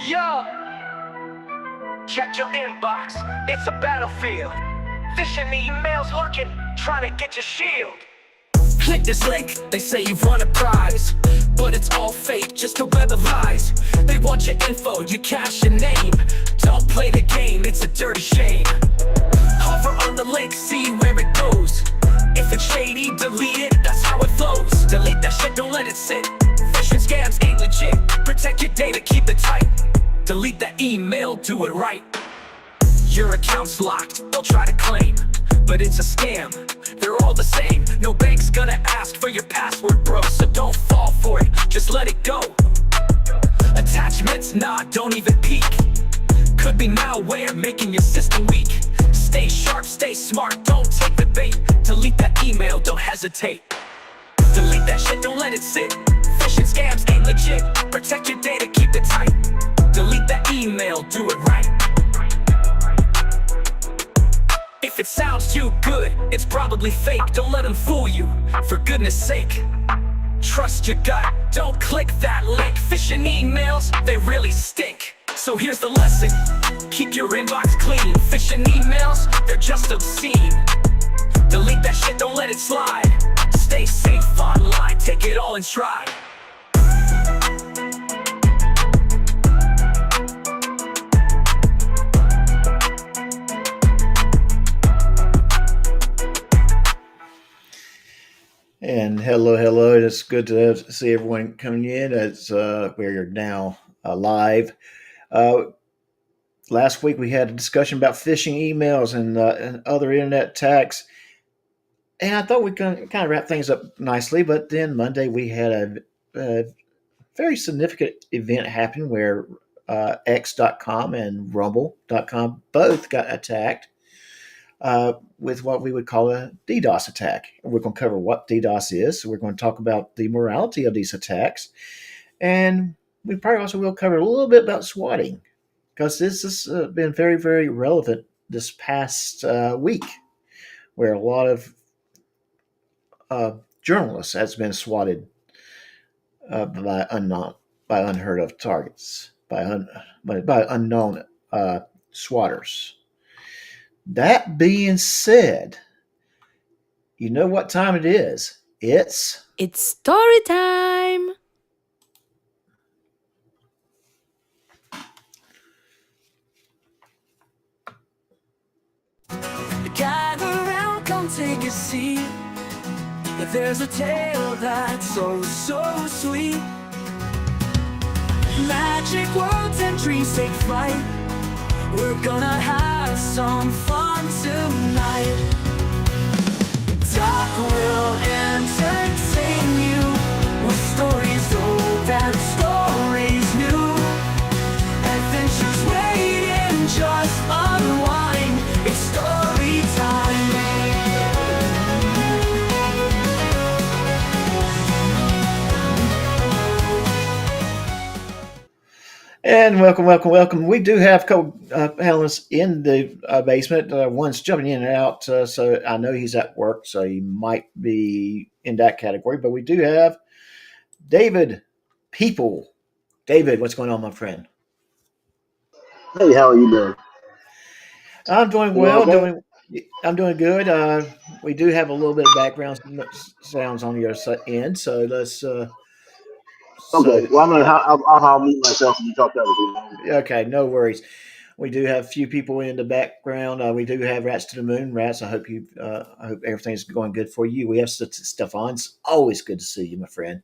Yo, check your inbox. It's a battlefield. Phishing emails lurking, trying to get your shield. Click this link, they say you've won a prize, but it's all fake, just to weather lies. They want your info, your cash, your name. Don't play the game, it's a dirty shame. Hover on the link, see where it goes. If it's shady, delete it, that's how it flows. Delete that shit, don't let it sit. Phishing scams ain't legit. Protect your data, keep it tight. Delete that email, do it right. Your account's locked, they'll try to claim, but it's a scam, they're all the same. No bank's gonna ask for your password, bro, so don't fall for it, just let it go. Attachments, nah, don't even peek. Could be malware, making your system weak. Stay sharp, stay smart, don't take the bait. Delete that email, don't hesitate. Delete that shit, don't let it sit. Phishing scams ain't legit. Protect your data, keep it tight. Delete that email, do it right. If it sounds too good, it's probably fake. Don't let them fool you, for goodness sake. Trust your gut, don't click that link. Phishing emails, they really stink. So here's the lesson, keep your inbox clean. Phishing emails, they're just obscene. Delete that shit, don't let it slide. Stay safe online, take it all in stride. And hello. It's good to see everyone coming in. It's we're now live. Last week we had a discussion about phishing emails and other internet attacks, and I thought we could kind of wrap things up nicely. But then Monday we had a very significant event happen where X.com and Rumble.com both got attacked. With what we would call a DDoS attack. And we're going to cover what DDoS is. So we're going to talk about the morality of these attacks. And we probably also will cover a little bit about swatting, because this has been very, very relevant this past week, where a lot of journalists has been swatted by unheard of targets, by unknown swatters. That being said, you know what time it is. It's story time. Gather around, come take a seat. There's a tale that's so sweet. Magic words and dreams take flight. We're gonna have some fun tonight. Doc will entertain you with stories old and stories new. Adventures waiting, just unwind. It's story time. And welcome. We do have panelists in the basement. One's jumping in and out, so I know he's at work, so he might be in that category. But we do have David People. David, what's going on, my friend? Hey, how are you doing? I'm doing well. I'm doing good. We do have a little bit of background sounds on your end, so let's. Okay, well, I'll mute myself and you talk to other people. Okay, no worries. We do have a few people in the background. We do have Rats to the Moon. Rats, I hope everything's going good for you. We have Stefan. It's always good to see you, my friend.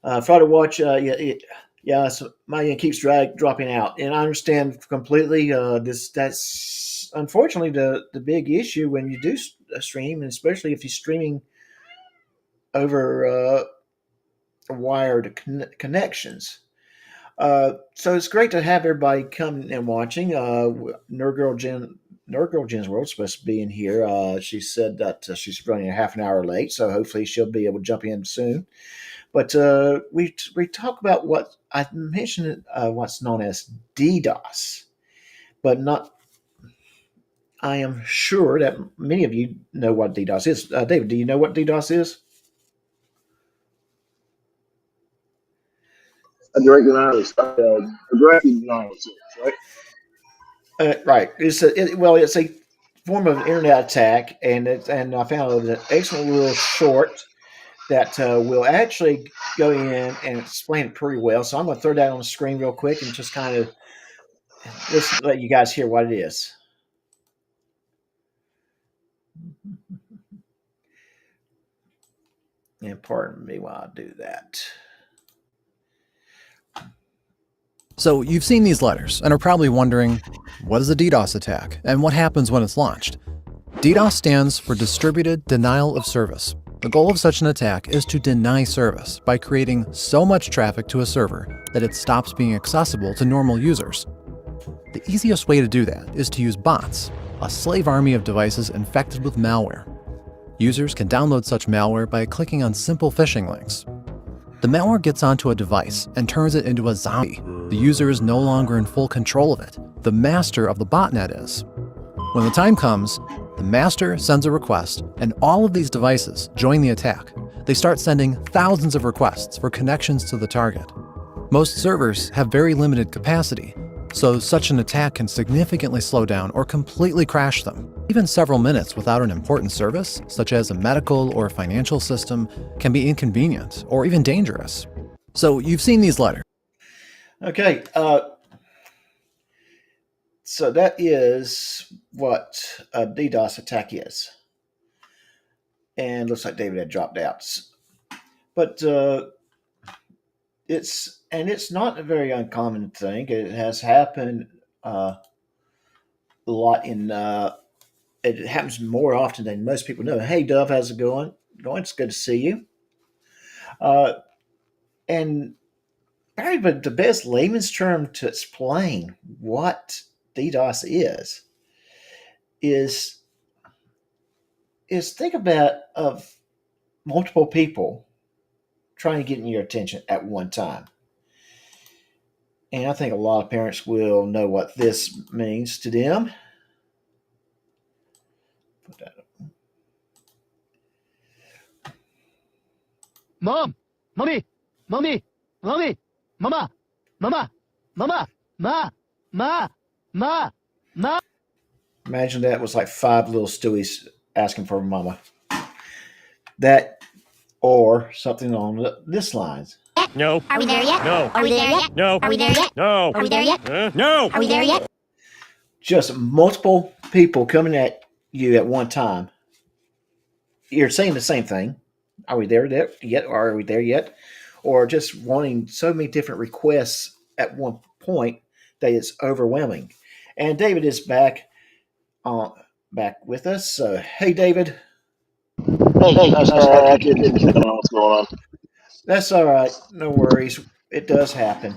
Friday Watch, so my end keeps dropping out, and I understand completely. That's unfortunately the big issue when you do stream, and especially if you're streaming over wired connections. So it's great to have everybody coming and watching. Nerd Girl Jen's World supposed to be in here. She said that she's running a half an hour late, so hopefully she'll be able to jump in soon. But we talk about what I mentioned, what's known as DDoS, but not. I am sure that many of you know what DDoS is. David, do you know what DDoS is? a direct denial a direct denial of service, right? Right. It's a form of internet attack, and I found an excellent little short that will actually go in and explain it pretty well. So I'm going to throw that on the screen real quick and just kind of let you guys hear what it is. And pardon me while I do that. So you've seen these letters and are probably wondering, what is a DDoS attack and what happens when it's launched? DDoS stands for Distributed Denial of Service. The goal of such an attack is to deny service by creating so much traffic to a server that it stops being accessible to normal users. The easiest way to do that is to use bots, a slave army of devices infected with malware. Users can download such malware by clicking on simple phishing links. The malware gets onto a device and turns it into a zombie. The user is no longer in full control of it. The master of the botnet is. When the time comes, the master sends a request, and all of these devices join the attack. They start sending thousands of requests for connections to the target. Most servers have very limited capacity, so such an attack can significantly slow down or completely crash them. Even several minutes without an important service, such as a medical or financial system, can be inconvenient or even dangerous. So you've seen these letters. Okay, so that is what a DDoS attack is. And looks like David had dropped out. But it's not a very uncommon thing. It has happened a lot it happens more often than most people know. Hey, Dove, how's it going? It's good to see you. And probably the best layman's term to explain what DDoS is think about of multiple people trying to get in your attention at one time. And I think a lot of parents will know what this means to them. Put that up. Mom, mommy, mommy, mommy, mama, mama, mama, ma. Imagine that was like 5 little Stewies asking for mama. That or something on this lines. No. Are we there yet? No. Are we there yet? No. Are we there yet? No. Are we there yet? No. Are we there yet? Just multiple people coming at you at one time. You're saying the same thing. Are we there yet? Or are we there yet? Or just wanting so many different requests at one point that it's overwhelming. And David is back with us. So, hey, David. Hey, sorry, I didn't know what's going on. That's all right. No worries. It does happen.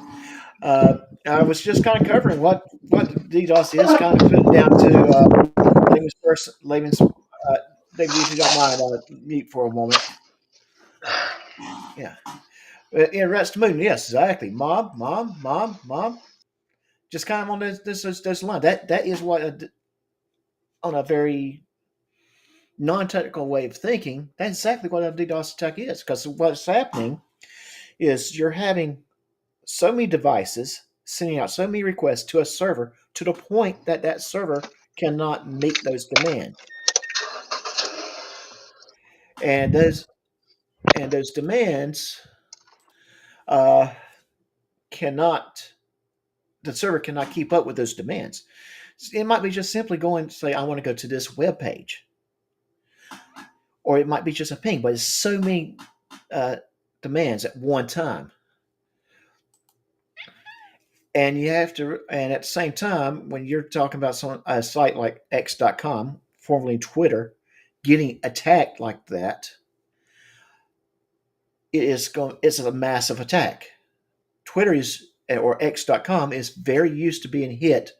I was just kind of covering what DDoS is, kind of putting down to layman's. David, if you don't mind, mute for a moment. Yeah. In Rest Moon, yes, exactly. Mom. Just kind of on this line. That is what on a very non-technical way of thinking, that's exactly what a DDoS attack is. Because what's happening is you're having so many devices sending out so many requests to a server to the point that that server cannot meet those demands. And those demands the server cannot keep up with those demands. It might be just simply going to say, I want to go to this web page. Or it might be just a ping, but it's so many demands at one time. And you have to, and at the same time, when you're talking about a site like X.com, formerly Twitter, getting attacked like that, it's a massive attack. Twitter or X.com is very used to being hit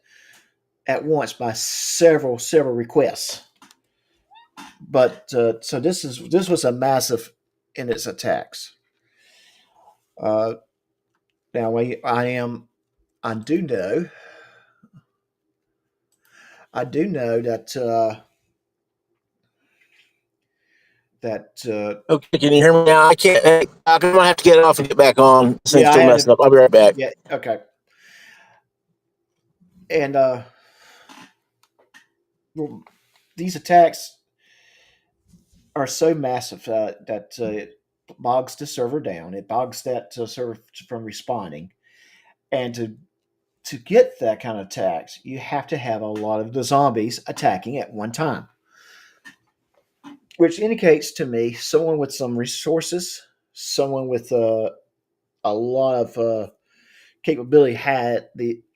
at once by several requests. But so this was a massive in its attacks. Now I do know that that Okay, can you hear me now? I can't. I'm gonna have to get off and get back on. This thing's yeah, I still had messing to, up. I'll be right back. yeah, okay. And well, these attacks are so massive that it bogs the server down. It bogs that server from responding. And to get that kind of attacks, you have to have a lot of the zombies attacking at one time, which indicates to me someone with some resources, someone with a lot of capability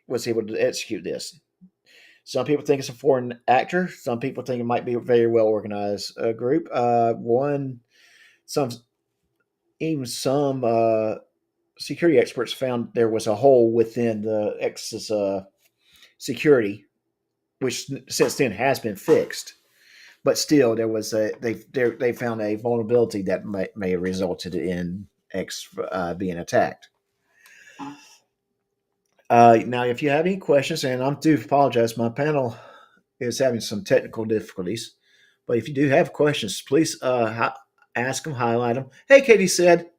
was able to execute this. Some people think it's a foreign actor. Some people think it might be a very well organized group. Some even some security experts found there was a hole within the X's security, which since then has been fixed. But still, there was they found a vulnerability that may have resulted in X being attacked. Now, if you have any questions, and I do apologize, my panel is having some technical difficulties. But if you do have questions, please ask them, highlight them. Hey, Katie said.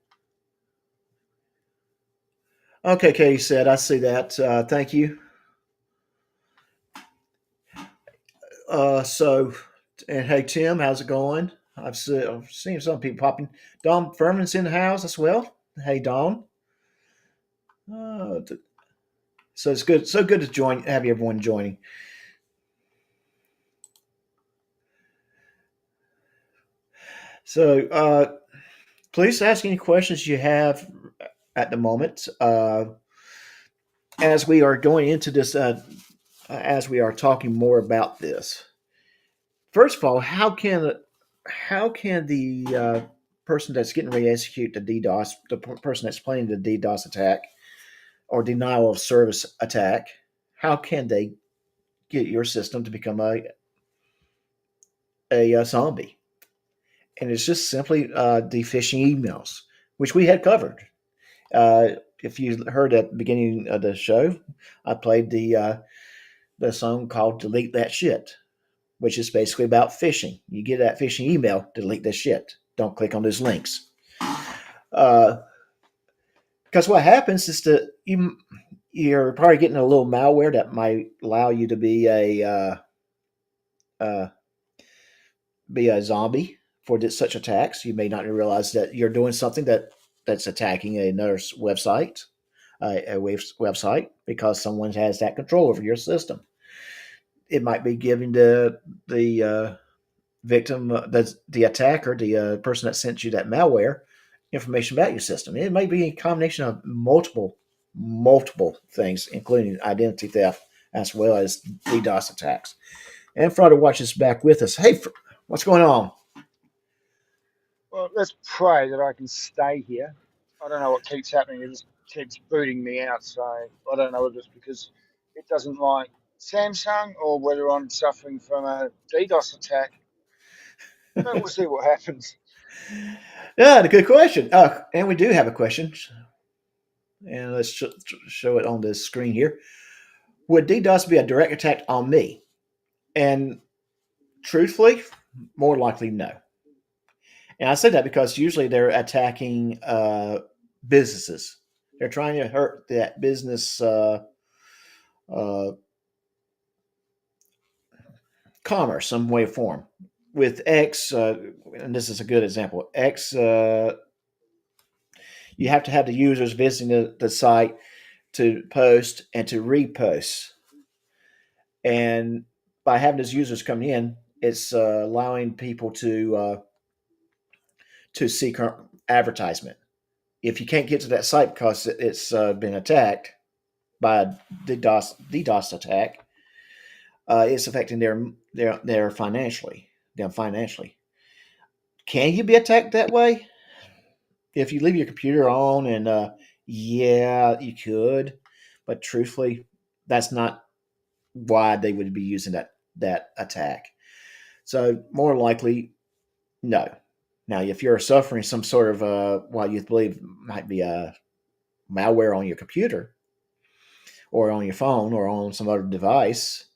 Okay, Katie said, I see that. Thank you. And hey, Tim, how's it going? I've seen some people popping. Don Furman's in the house as well. Hey, Don. So it's good. So good to have everyone joining. So please ask any questions you have at the moment. As we are going into this, as we are talking more about this, first of all, how can the person that's getting ready to execute the DDoS, the person that's planning the DDoS attack or denial of service attack, how can they get your system to become a zombie? And it's just simply the phishing emails, which we had covered. If you heard at the beginning of the show, I played the song called "Delete That Shit," which is basically about phishing. You get that phishing email, delete that shit. Don't click on those links. Because what happens is that you're probably getting a little malware that might allow you to be a zombie for such attacks. You may not realize that you're doing something that's attacking another website, website, because someone has that control over your system. It might be giving the victim, the attacker, the person that sent you that malware, information about your system. It may be a combination of multiple things, including identity theft as well as DDoS attacks. And Frauder watches back with us. Hey, what's going on? Well, let's pray that I can stay here. I don't know what keeps happening. It just keeps booting me out. So I don't know whether it's because it doesn't like Samsung or whether I'm suffering from a DDoS attack. But we'll see what happens. Yeah, a good question. And we do have a question. And let's show it on the screen here. Would DDoS be a direct attack on me? And truthfully, more likely no. And I say that because usually they're attacking businesses. They're trying to hurt that business commerce, some way or form. With X, and this is a good example, X, you have to have the users visiting the site to post and to repost. And by having those users coming in, it's allowing people to see advertisement. If you can't get to that site because it's been attacked by a DDoS attack, it's affecting their financially. Them financially. Can you be attacked that way? If you leave your computer on, and yeah, you could, but truthfully, that's not why they would be using that attack. So more likely, no. Now, if you're suffering some sort of what you believe might be a malware on your computer, or on your phone, or on some other device,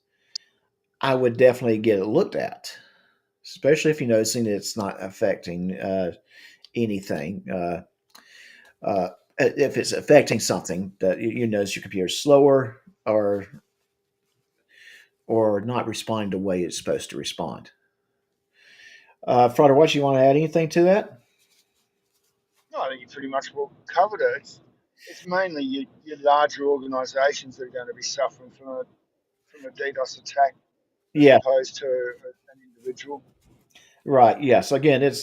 I would definitely get it looked at. especially if you're noticing that it's not affecting anything. If it's affecting something that you notice your computer's slower or not responding the way it's supposed to respond. Frater, what you want to add anything to that? No, I think you pretty much well covered it. It's mainly your larger organisations that are going to be suffering from a DDoS attack as Yeah, opposed to an individual. right. Yes. Again, it's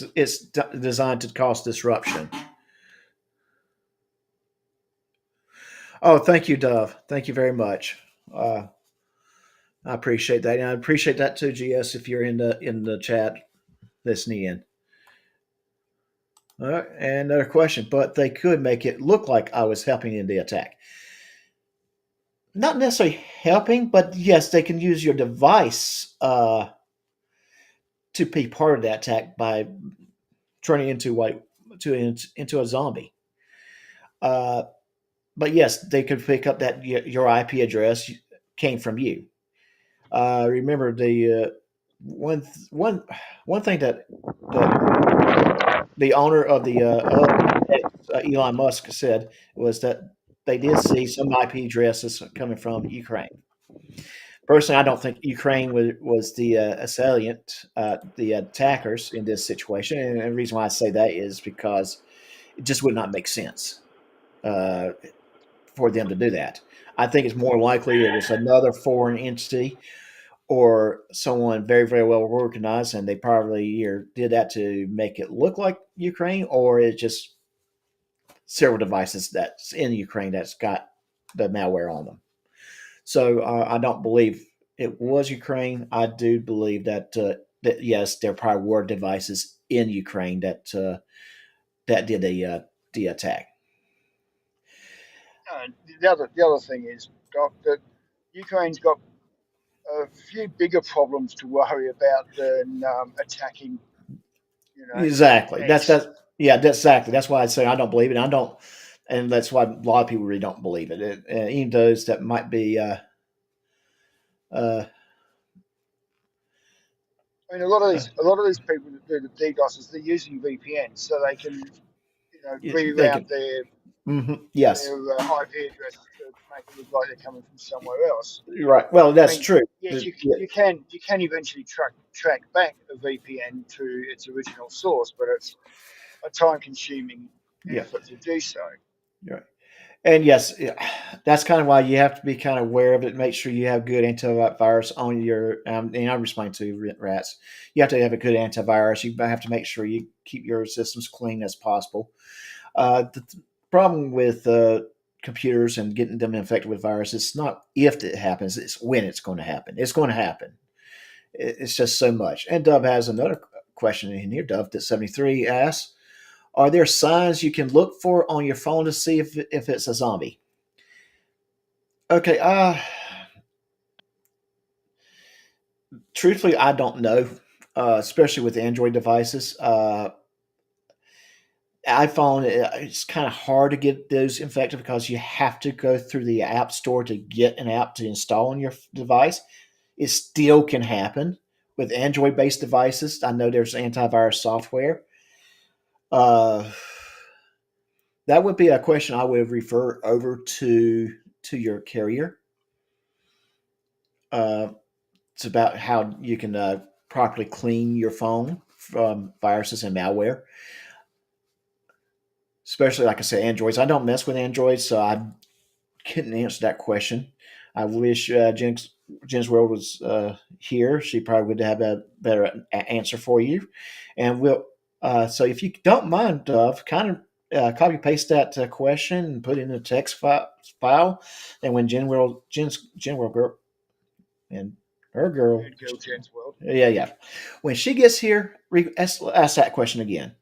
designed to cause disruption. Oh, thank you, Dove. Thank you very much. Uh, I appreciate that, and I appreciate that too, GS. If you're in the chat listening in. All right, and another question, but they could make it look like I was helping in the attack. Not necessarily helping, but yes, they can use your device to be part of that attack by turning into a zombie. Uh, but yes, they could pick up that your IP address came from you. Remember the one thing that the owner of the Elon Musk said was that they did see some IP addresses coming from Ukraine. Personally, I don't think Ukraine was the assailant, the attackers in this situation. And the reason why I say that is because it just would not make sense uh, for them to do that. I think it's more likely it was another foreign entity or someone very, very well organized, and they probably either did that to make it look like Ukraine, or it's just several devices that's in Ukraine that's got the malware on them. So I don't believe it was Ukraine. I do believe that yes, there probably were devices in Ukraine that did the attack. The other thing is, Doc, that Ukraine's got a few bigger problems to worry about than attacking, Exactly. X. Yeah. That's exactly. That's why I say I don't believe it. I don't, and that's why a lot of people really don't believe it. Even those that might be. Uh, I mean, a lot of these people that do the DDoSes, they're using VPNs so they can, they can. reroute Yes. their IP addresses to make it look like they're coming from somewhere else. Right. Well, I that's mean, true. yes, you can eventually track back a VPN to its original source, but it's a time-consuming Yeah. effort to do so. Yeah. And yes, yeah, that's kind of why you have to be kind of aware of it. Make sure you have good antivirus on your. And I'm responding to rats. You have to have a good antivirus. You have to make sure you keep your systems clean as possible. The problem with computers and getting them infected with viruses, it's not if it happens; it's when it's going to happen. It's going to happen. It's just so much. And Dove has another question in here. Dove that 73 asks. Are there signs you can look for on your phone to see if it's a zombie? Okay. Truthfully, I don't know, especially with Android devices. iPhone, it's kind of hard to get those infected because you have to go through the App Store to get an app to install on your device. It still can happen with Android-based devices. I know there's antivirus software. Uh, that would be a question I would refer over to your carrier. Uh, it's about how you can properly clean your phone from viruses and malware. Especially, like I said, Androids. I don't mess with Androids, so I couldn't answer that question. I wish Jen's World was here. She probably would have a better answer for you. And we'll. So if you don't mind, Dove, kind of copy paste that question and put it in a text file. And when Jen World girl and her girl, Nerd Girl Jen's World. yeah, when she gets here, ask that question again.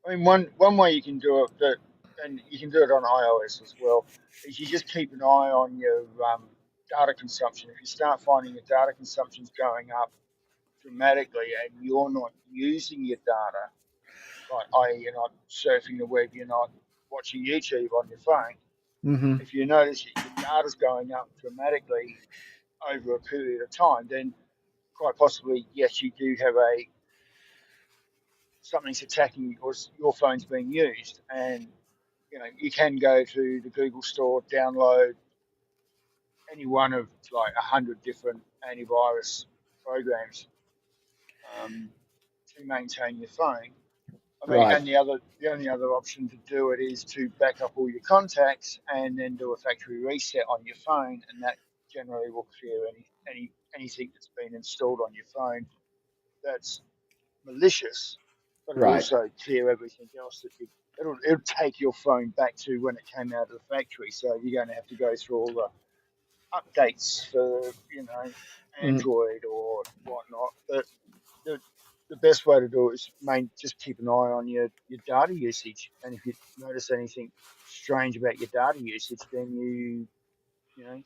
I mean, one way you can do it, and you can do it on iOS as well, is you just keep an eye on your data consumption. If you start finding your data consumption's going up dramatically and you're not using your data, like i.e. you're not surfing the web, you're not watching YouTube on your phone, Mm-hmm. if you notice your data's going up dramatically over a period of time, then quite possibly, yes, you do have something's attacking your phone's being used, and you can go to the Google Store, download any one of like 100 different antivirus programs um, to maintain your phone. I mean, Right. and the only other option to do it is to back up all your contacts and then do a factory reset on your phone, and that generally will clear anything that's been installed on your phone that's malicious, but it'll Right. also clear everything else it'll take your phone back to when it came out of the factory. So you're going to have to go through all the updates for Mm, Android or whatnot. But the the best way to do it is just keep an eye on your data usage, and if you notice anything strange about your data usage, then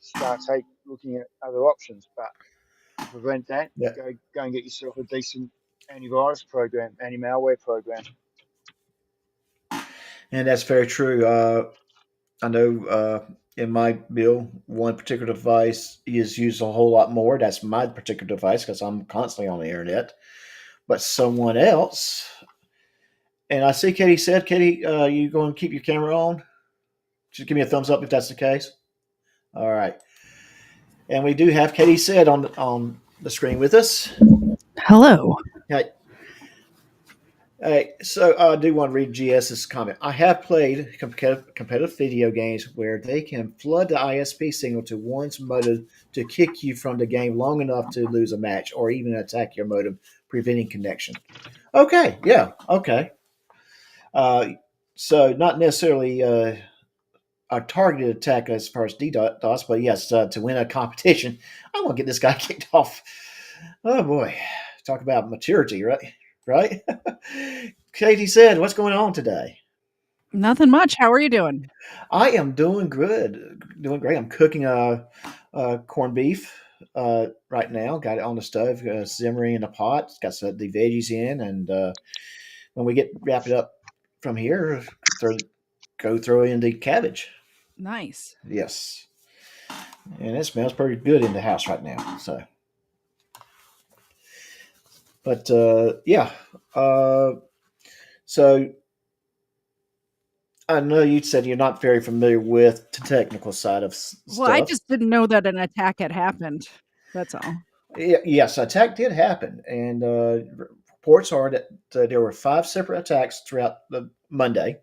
start looking at other options. But to prevent that, yeah. go and get yourself a decent antivirus program, anti-malware program. And that's very true. I know in my bill, one particular device is used a whole lot more. That's my particular device because I'm constantly on the internet. But someone else, and I see Katie said, Katie, you going to keep your camera on? Just give me a thumbs up if that's the case. All right. And we do have Katie said on the screen with us. Hello. Hey, hey, so I do want to read GS's comment. I have played competitive video games where they can flood the ISP signal to one's modem to kick you from the game long enough to lose a match or even attack your modem, preventing connection. Okay, yeah, okay. Uh, so not necessarily a targeted attack as far as DDoS, but yes, to win a competition, I'm gonna get this guy kicked off. Oh boy, talk about maturity, right? Right? Katie said, "What's going on today?" Nothing much. How are you doing? I am doing good, doing great. I'm cooking corned beef right now. Got it on the stove, simmering in a pot. Got the veggies in, and when we wrap it up from here, throw in the cabbage. Nice. Yes, and it smells pretty good in the house right now. So, but yeah, uh, so I know you said you're not very familiar with the technical side of Well, I stuff. just didn't know that an attack had happened. That's all. Yes, attack did happen, and reports are that there were 5 separate attacks throughout the Monday.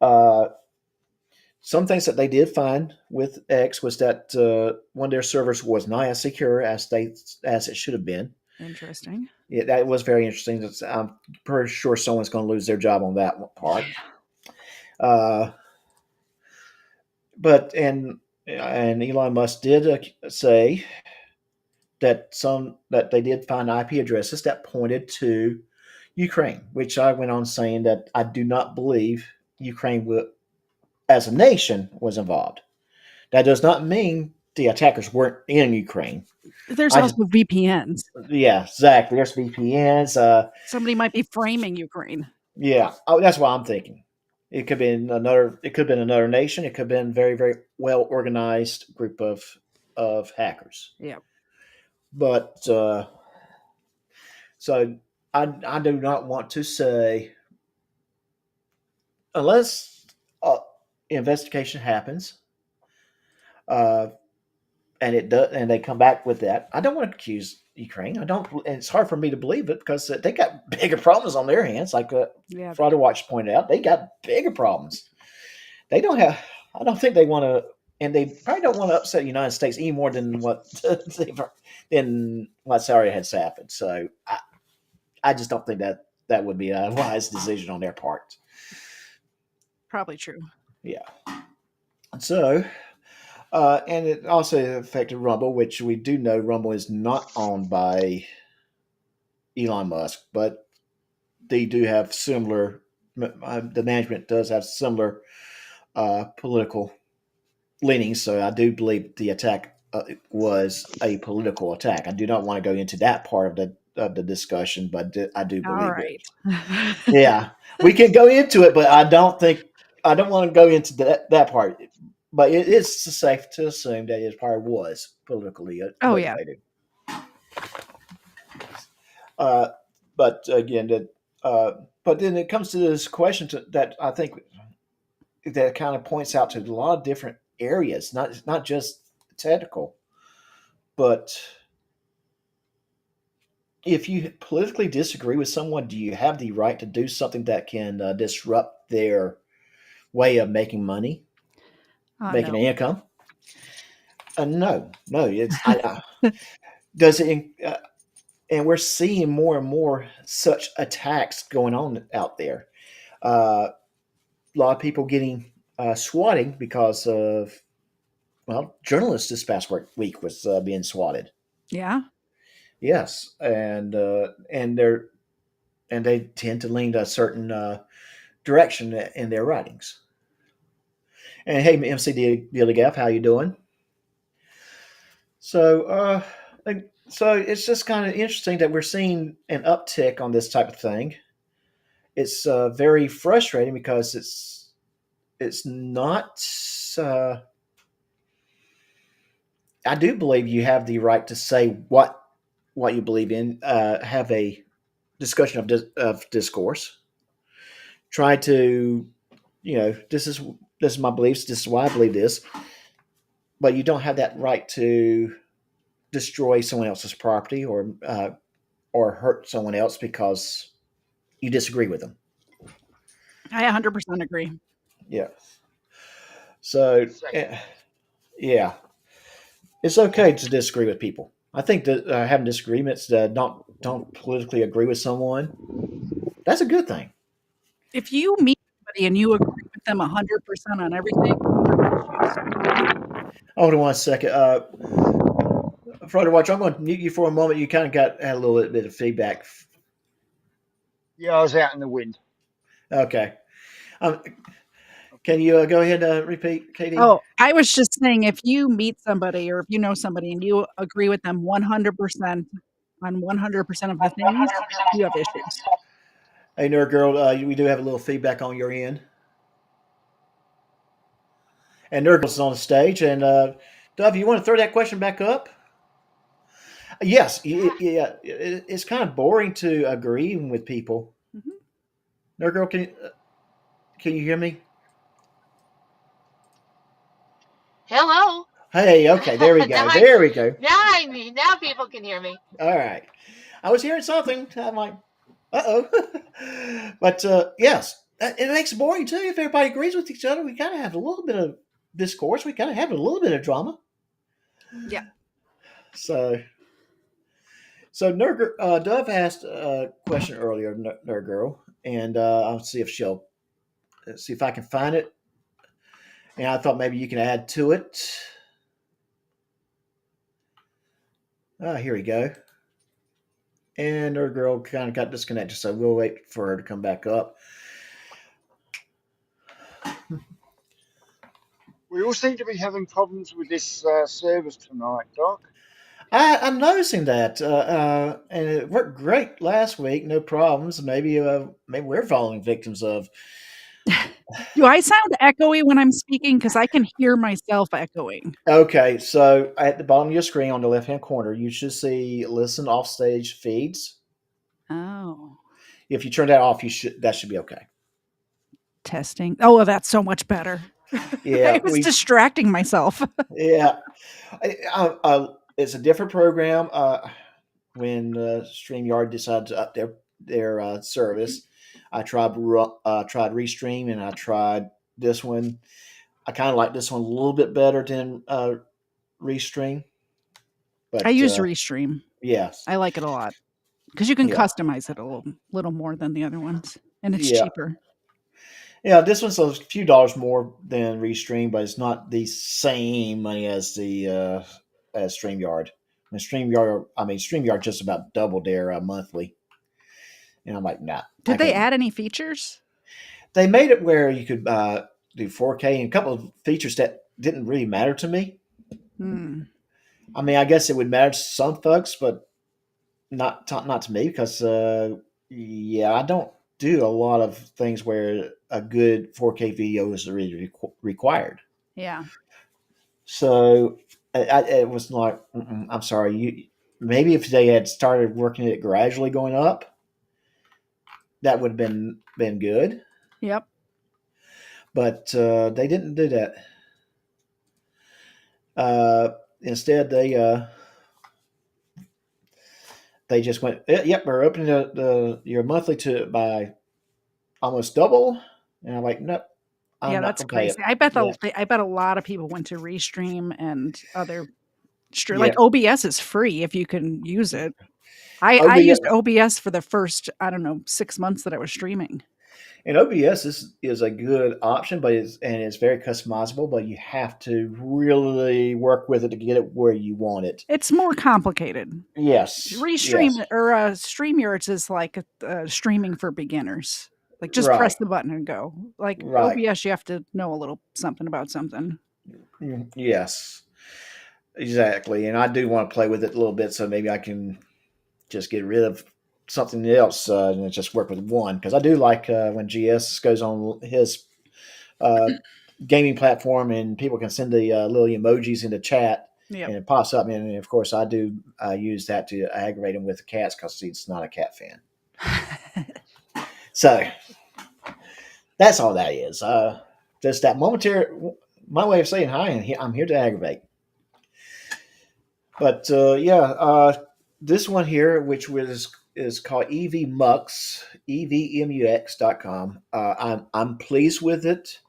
Uh, some things that they did find with X was that one of their servers was not as secure as it should have been. Interesting. Yeah, that was very interesting. I'm pretty sure someone's going to lose their job on that part. Uh, but and Elon Musk did say that they did find IP addresses that pointed to Ukraine, which I went on saying that I do not believe Ukraine as a nation was involved. That does not mean the attackers weren't in Ukraine. There's I also VPNs. Yeah, exactly. There's VPNs. Somebody might be framing Ukraine. Yeah, oh, that's what I'm thinking. It could be another. It could have been another nation. It could have been very, very well organized group of hackers. Yeah. But so I do not want to say unless investigation happens, uh, and it does, and they come back with that. I don't want to accuse Ukraine. I don't. And it's hard for me to believe it because they got bigger problems on their hands. Like Yeah. Friday Watch pointed out, they got bigger problems. They don't have. I don't think they want to, and they probably don't want to upset the United States any more than what's already has happened. So I just don't think that would be a wise decision on their part. Probably true. Yeah. So, and it also affected Rumble, which we do know Rumble is not owned by Elon Musk, but they do have similar. The management does have similar political leanings, so I do believe the attack was a political attack. I do not want to go into that part of the discussion, but I do All believe right. it. Yeah, we can go into it, but I don't want to go into that part. But it is safe to assume that it probably was politically Oh, yeah. motivated. Uh, but again, but then it comes to this question that I think that kind of points out to a lot of different areas, not just technical, but if you politically disagree with someone, do you have the right to do something that can disrupt their way of making money, making No. income? No, no. It's does it, and we're seeing more and more such attacks going on out there. A lot of people getting swatting because of journalists this past week was being swatted. Yeah. Yes, and they tend to lean to a certain direction in their writings. And hey, MC Daily Gaff, how you doing? So, so it's just kind of interesting that we're seeing an uptick on this type of thing. It's very frustrating because it's not. Uh, I do believe you have the right to say what you believe in. Have a discussion of discourse. Try to, this is my beliefs. This is why I believe this. But you don't have that right to destroy someone else's property or hurt someone else because you disagree with them. I 100% agree. Yeah. So, Second. yeah, it's okay to disagree with people. I think that having disagreements that don't politically agree with someone, that's a good thing. If you meet somebody and you agree with them 100% on everything, issues. Hold on one second. Frodo Watch, I'm going to mute you for a moment. You kind of had a little bit of feedback. Yeah, I was out in the wind. Okay. Can you go ahead and repeat, Katie? Oh, I was just saying, if you meet somebody or if you know somebody and you agree with them 100% on 100% of the things, you have issues. Hey, Nerd Girl, we do have a little feedback on your end. And Nerd Girl's on the stage. And Dove, you want to throw that question back up? Yes. Yeah. It's kind of boring to agree with people. Mm-hmm. Nerd Girl, can you hear me? Hello. Hey, okay, there we go. now, There we go. now people can hear me. All right. I was hearing something. I'm like, uh-oh. But yes, it makes it boring too. If everybody agrees with each other, we kind of have a little bit of discourse. We kind of have a little bit of drama. Yeah. So Dove asked a question earlier, Nerd Girl, and I'll see if I can find it. And I thought maybe you can add to it. Here we go. And Nerd Girl kind of got disconnected, so we'll wait for her to come back up. We all seem to be having problems with this service tonight, Doc. I'm noticing that, and it worked great last week. No problems. Maybe we're falling victims of. Do I sound echoey when I'm speaking? Because I can hear myself echoing. Okay, so at the bottom of your screen on the left-hand corner, you should see "Listen Offstage Feeds." Oh. If you turn that off, that should be okay. Testing. Oh, well, that's so much better. Yeah, I was distracting myself. Yeah, it's a different program. When StreamYard decided to up their service, I tried Restream and I tried this one. I kind of like this one a little bit better than Restream. But I use Restream. Yes, I like it a lot because you can customize it a little more than the other ones, and it's cheaper. Yeah, this one's a few dollars more than Restream, but it's not the same money as the as StreamYard. And StreamYard just about doubled their monthly. And I'm like, nah. Did they add any features? They made it where you could do 4K and a couple of features that didn't really matter to me. I mean, I guess it would matter to some folks, but not to me because, I don't do a lot of things where a good 4K video is really required. Yeah. So it was like, I'm sorry, maybe if they had started working it gradually going up, that would have been good. Yep. But they didn't do that. Instead, they just went, yep, we're opening your monthly to by almost double. And I'm like, nope, I'm Yeah, not that's going to pay crazy. it. Yeah, I bet a lot of people went to Restream and other like yeah. OBS is free if you can use it. I OBS used OBS for the first, I don't know, 6 months that I was streaming. and OBS is a good option, but it's very customizable. But you have to really work with it to get it where you want it. It's more complicated. Yes, Restream yes, or StreamYards is like streaming for beginners. Like just press right, the button and go. Like right. OBS, you have to know a little something about something. Yes, exactly. And I do want to play with it a little bit, so maybe I can just get rid of something else and just work with one because I do like when GS goes on his uh, gaming platform and people can send the little emojis into chat Yep. and it pops up. And of course, I do use that to aggravate him with the cats because he's not a cat fan. So that's all that is. Just that momentary, my way of saying hi, and I'm here to aggravate. But this one here, which is called EVMux, EVMUX.com. I'm pleased with it.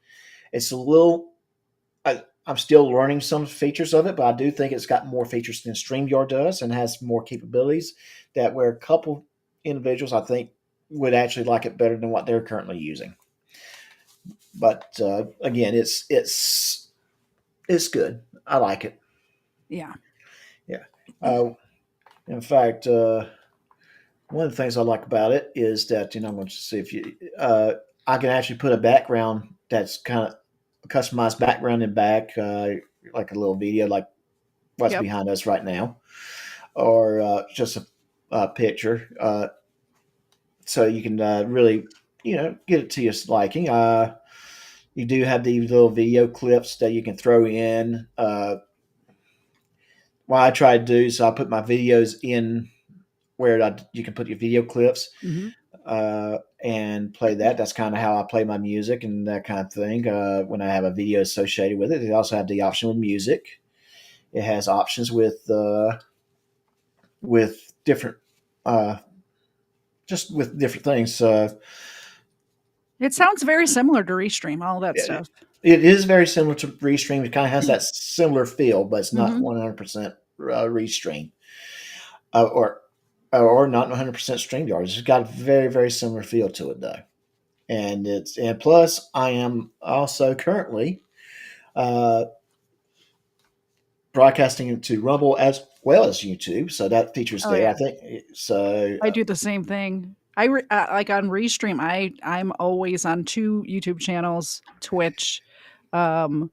It's a little. I'm still learning some features of it, but I do think it's got more features than StreamYard does and has more capabilities that where a couple individuals I think would actually like it better than what they're currently using. But again, it's good. I like it. Yeah. Yeah. In fact, one of the things I like about it is that I'm going to see if you. I can actually put a background that's kind of customized background in back, like a little video, like what's Yep. behind us right now, or just a picture. So you can really, get it to your liking. You do have these little video clips that you can throw in. What I try to do is I put my videos in where you can put your video clips Hmm. and play that. That's kind of how I play my music and that kind of thing. When I have a video associated with it, they also have the option with music. It has options with different, uh, just with different things. It sounds very similar to Restream, all that It, stuff. it is very similar to Restream. It kind of has that similar feel, but it's not Hmm. 100% Restream, or not 100% StreamYard. It's got a very very similar feel to it though. And plus I am also currently uh, broadcasting into Rumble as well as YouTube, so that feature's Oh there. yeah, I think so. I do the same thing. Like on Restream. I'm always on 2 YouTube channels, Twitch, um,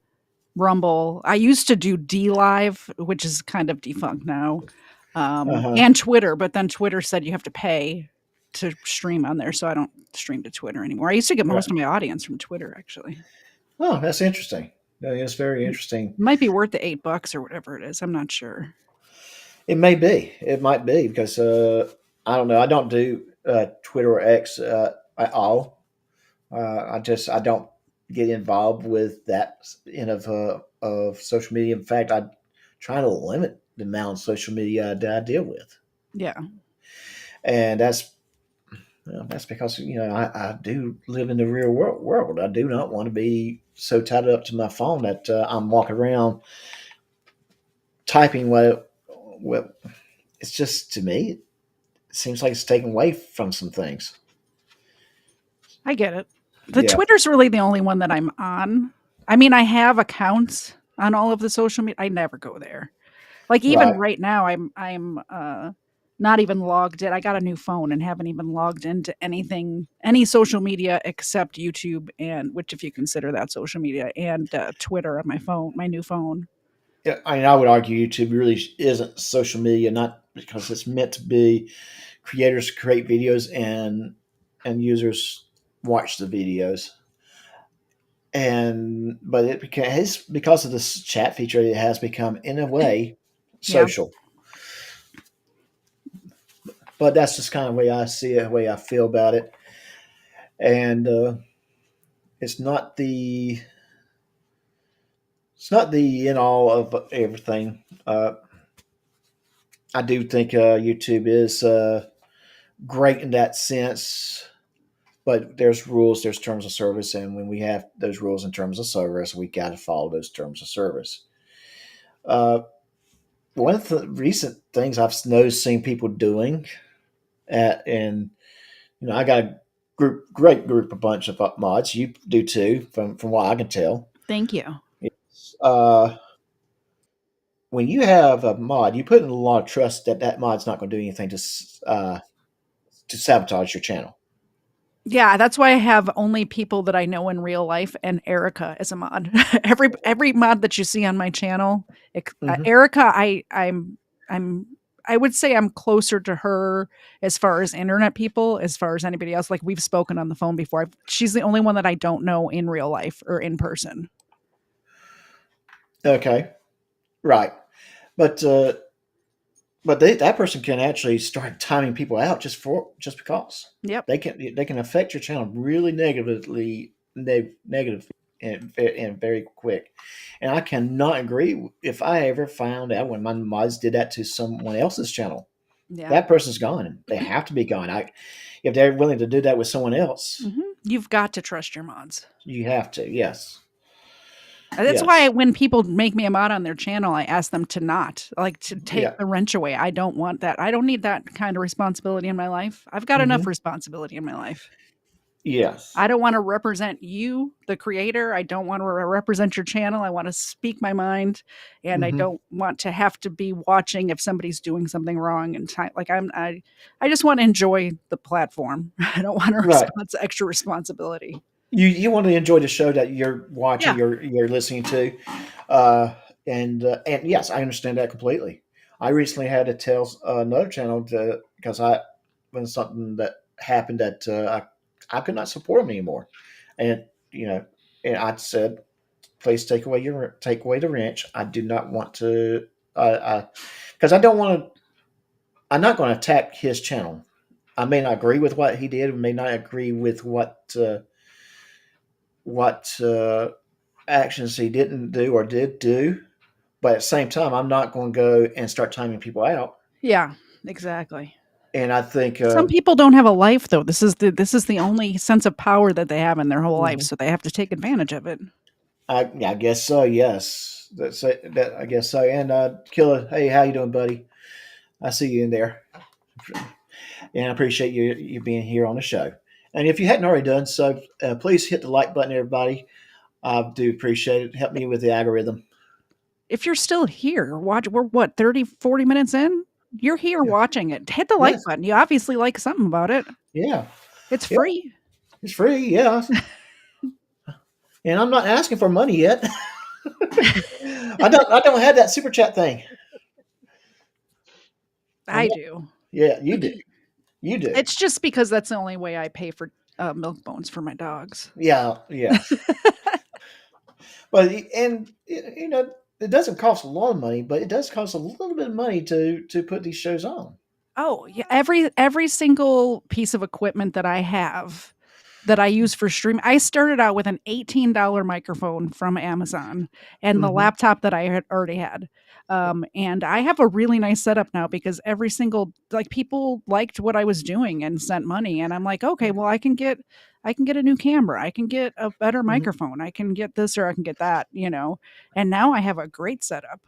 Rumble. I used to do D Live, which is kind of defunct now, Uh-huh. and Twitter. But then Twitter said you have to pay to stream on there, so I don't stream to Twitter anymore. I used to get Right. most of my audience from Twitter, actually. Oh, that's interesting. That is very It interesting. might be worth the $8 or whatever it is. I'm not sure. It may be. It might be because I don't know. I don't do Twitter or X at all. I don't get involved with that end of social media. In fact, I try to limit the amount of social media that I deal with, Yeah, and that's because I do live in the real world. I do not want to be so tied up to my phone that I'm walking around typing what it's just to me. It seems like it's taken away from some things. I get it. The Yeah. Twitter's really the only one that I'm on. I mean, I have accounts on all of the social media. I never go there. Like even Right. right now, I'm not even logged in. I got a new phone and haven't even logged into any social media except YouTube, and which if you consider that social media, and Twitter on my phone, my new phone. Yeah, I mean, I would argue YouTube really isn't social media, not because it's meant to be creators create videos and users watch the videos. And but it because of this chat feature, it has become in a way Yeah. social. but that's just kind of the way I see it, the way I feel about it. And it's not the it's not the in all of everything. I do think YouTube is great in that sense, but there's rules, there's terms of service, and when we have those rules and terms of service, we got to follow those terms of service. Uh, One of the recent things I've noticed seeing people doing, and I got a great group, a bunch of mods. You do too, from what I can tell. Thank you. Uh, when you have a mod, you put in a lot of trust that that mod's not going to do anything to sabotage your channel. Yeah, that's why I have only people that I know in real life and Erica as a mod. every mod that you see on my channel, Mhm. Erica, I'm I would say I'm closer to her as far as internet people, as far as anybody else. Like we've spoken on the phone before. She's the only one that I don't know in real life or in person. Okay, right, but that person can actually start timing people out just because Yep. they can affect your channel really negative and very quick. And I cannot agree if I ever found out when my mods did that to someone else's channel. Yeah. That person's gone. They have to be gone. If they're willing to do that with someone else, You've got to trust your mods. you have to. Yes. That's Yes. why when people make me a mod on their channel, I ask them to take Yeah. the wrench away. I don't want that. I don't need that kind of responsibility in my life. I've got enough Mhm. responsibility in my life. Yes. I don't want to represent you, the creator. I don't want to represent your channel. I want to speak my mind, and I Mhm. don't want to have to be watching if somebody's doing something wrong. And I just want to enjoy the platform. I don't want Right. extra responsibility. You want to enjoy the show that you're watching, Yeah. you're listening to, uh, and yes, I understand that completely. I recently had to tell another channel because I when something that happened that I could not support them anymore, and and I said, please take away the wrench. I do not want to, because I don't want to. I'm not going to attack his channel. I may not agree with what he did, may not agree with what actions he didn't do or did do. But at the same time, I'm not going to go and start timing people out. Yeah, exactly. And I think, Some people don't have a life though. This is the only sense of power that they have in their whole life, mhm. so they have to take advantage of it. I guess so. Yes, that's it. That I guess so. And Killer, hey, how you doing, buddy? I see you in there, and I appreciate you being here on the show. And if you hadn't already done so, please hit the like button, everybody. I do appreciate it. Help me with the algorithm. If you're still here, we're what, 30, 40 minutes in? You're here Yeah. watching it. Hit the like Yes. button. You obviously like something about it. Yeah. It's Yeah. free. It's free. Yeah. And I'm not asking for money yet. I don't have that super chat thing. I do. Yeah, you do. You do. It's just because that's the only way I pay for milk bones for my dogs. Yeah, yes. But and it doesn't cost a lot of money, but it does cost a little bit of money to put these shows on. Oh, yeah, every single piece of equipment that I have that I use for streaming. I started out with an $18 microphone from Amazon and the Mhm. laptop that I had already had. And I have a really nice setup now because every single people liked what I was doing and sent money. And I'm like, okay, well, I can get a new camera. I can get a better Mhm. microphone. I can get this or I can get that. And now I have a great setup.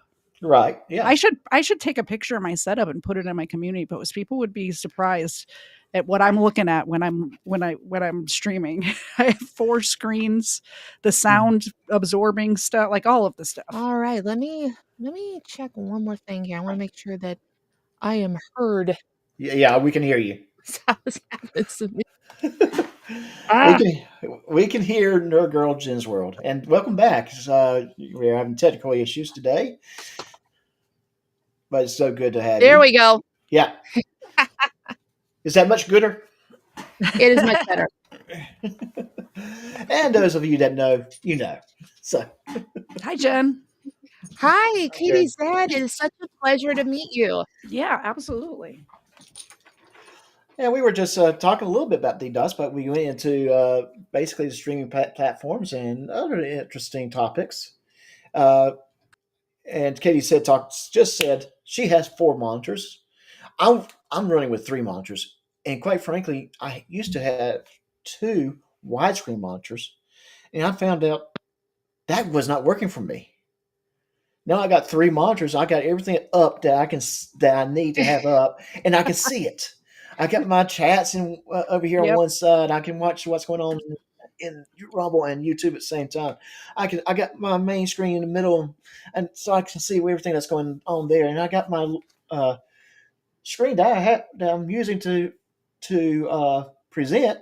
Right. Yeah. I should take a picture of my setup and put it in my community post. People would be surprised at what I'm looking at when I'm streaming. I have 4 screens, the sound absorbing stuff, like all of the stuff. All right, let me check one more thing here. I want to make sure that I am heard. Yeah, we can hear you. How this happens to me. we can hear Nerd Girl Jen's World. And welcome back. We're having technical issues today. But it's so good to have you. There we go. Yeah. Is that much gooder? It is much better. And those of you that know, you know. So Hi, Jen. Hi, Katie Zed. It is such a pleasure to meet you. Yeah, absolutely. Yeah, we were just talking a little bit about DDoS, but we went into basically the streaming platforms and other interesting topics. Uh, and Katie just said she has 4 monitors. I'm running with 3 monitors, and quite frankly, I used to have 2 widescreen monitors, and I found out that was not working for me. Now I got 3 monitors. I got everything up that I need to have up, and I can see it. I got my chats over here on Yep. one side. I can watch what's going on in Rumble and YouTube at the same time. I got my main screen in the middle, and so I can see everything that's going on there. And I got my uh, screen that I'm using to present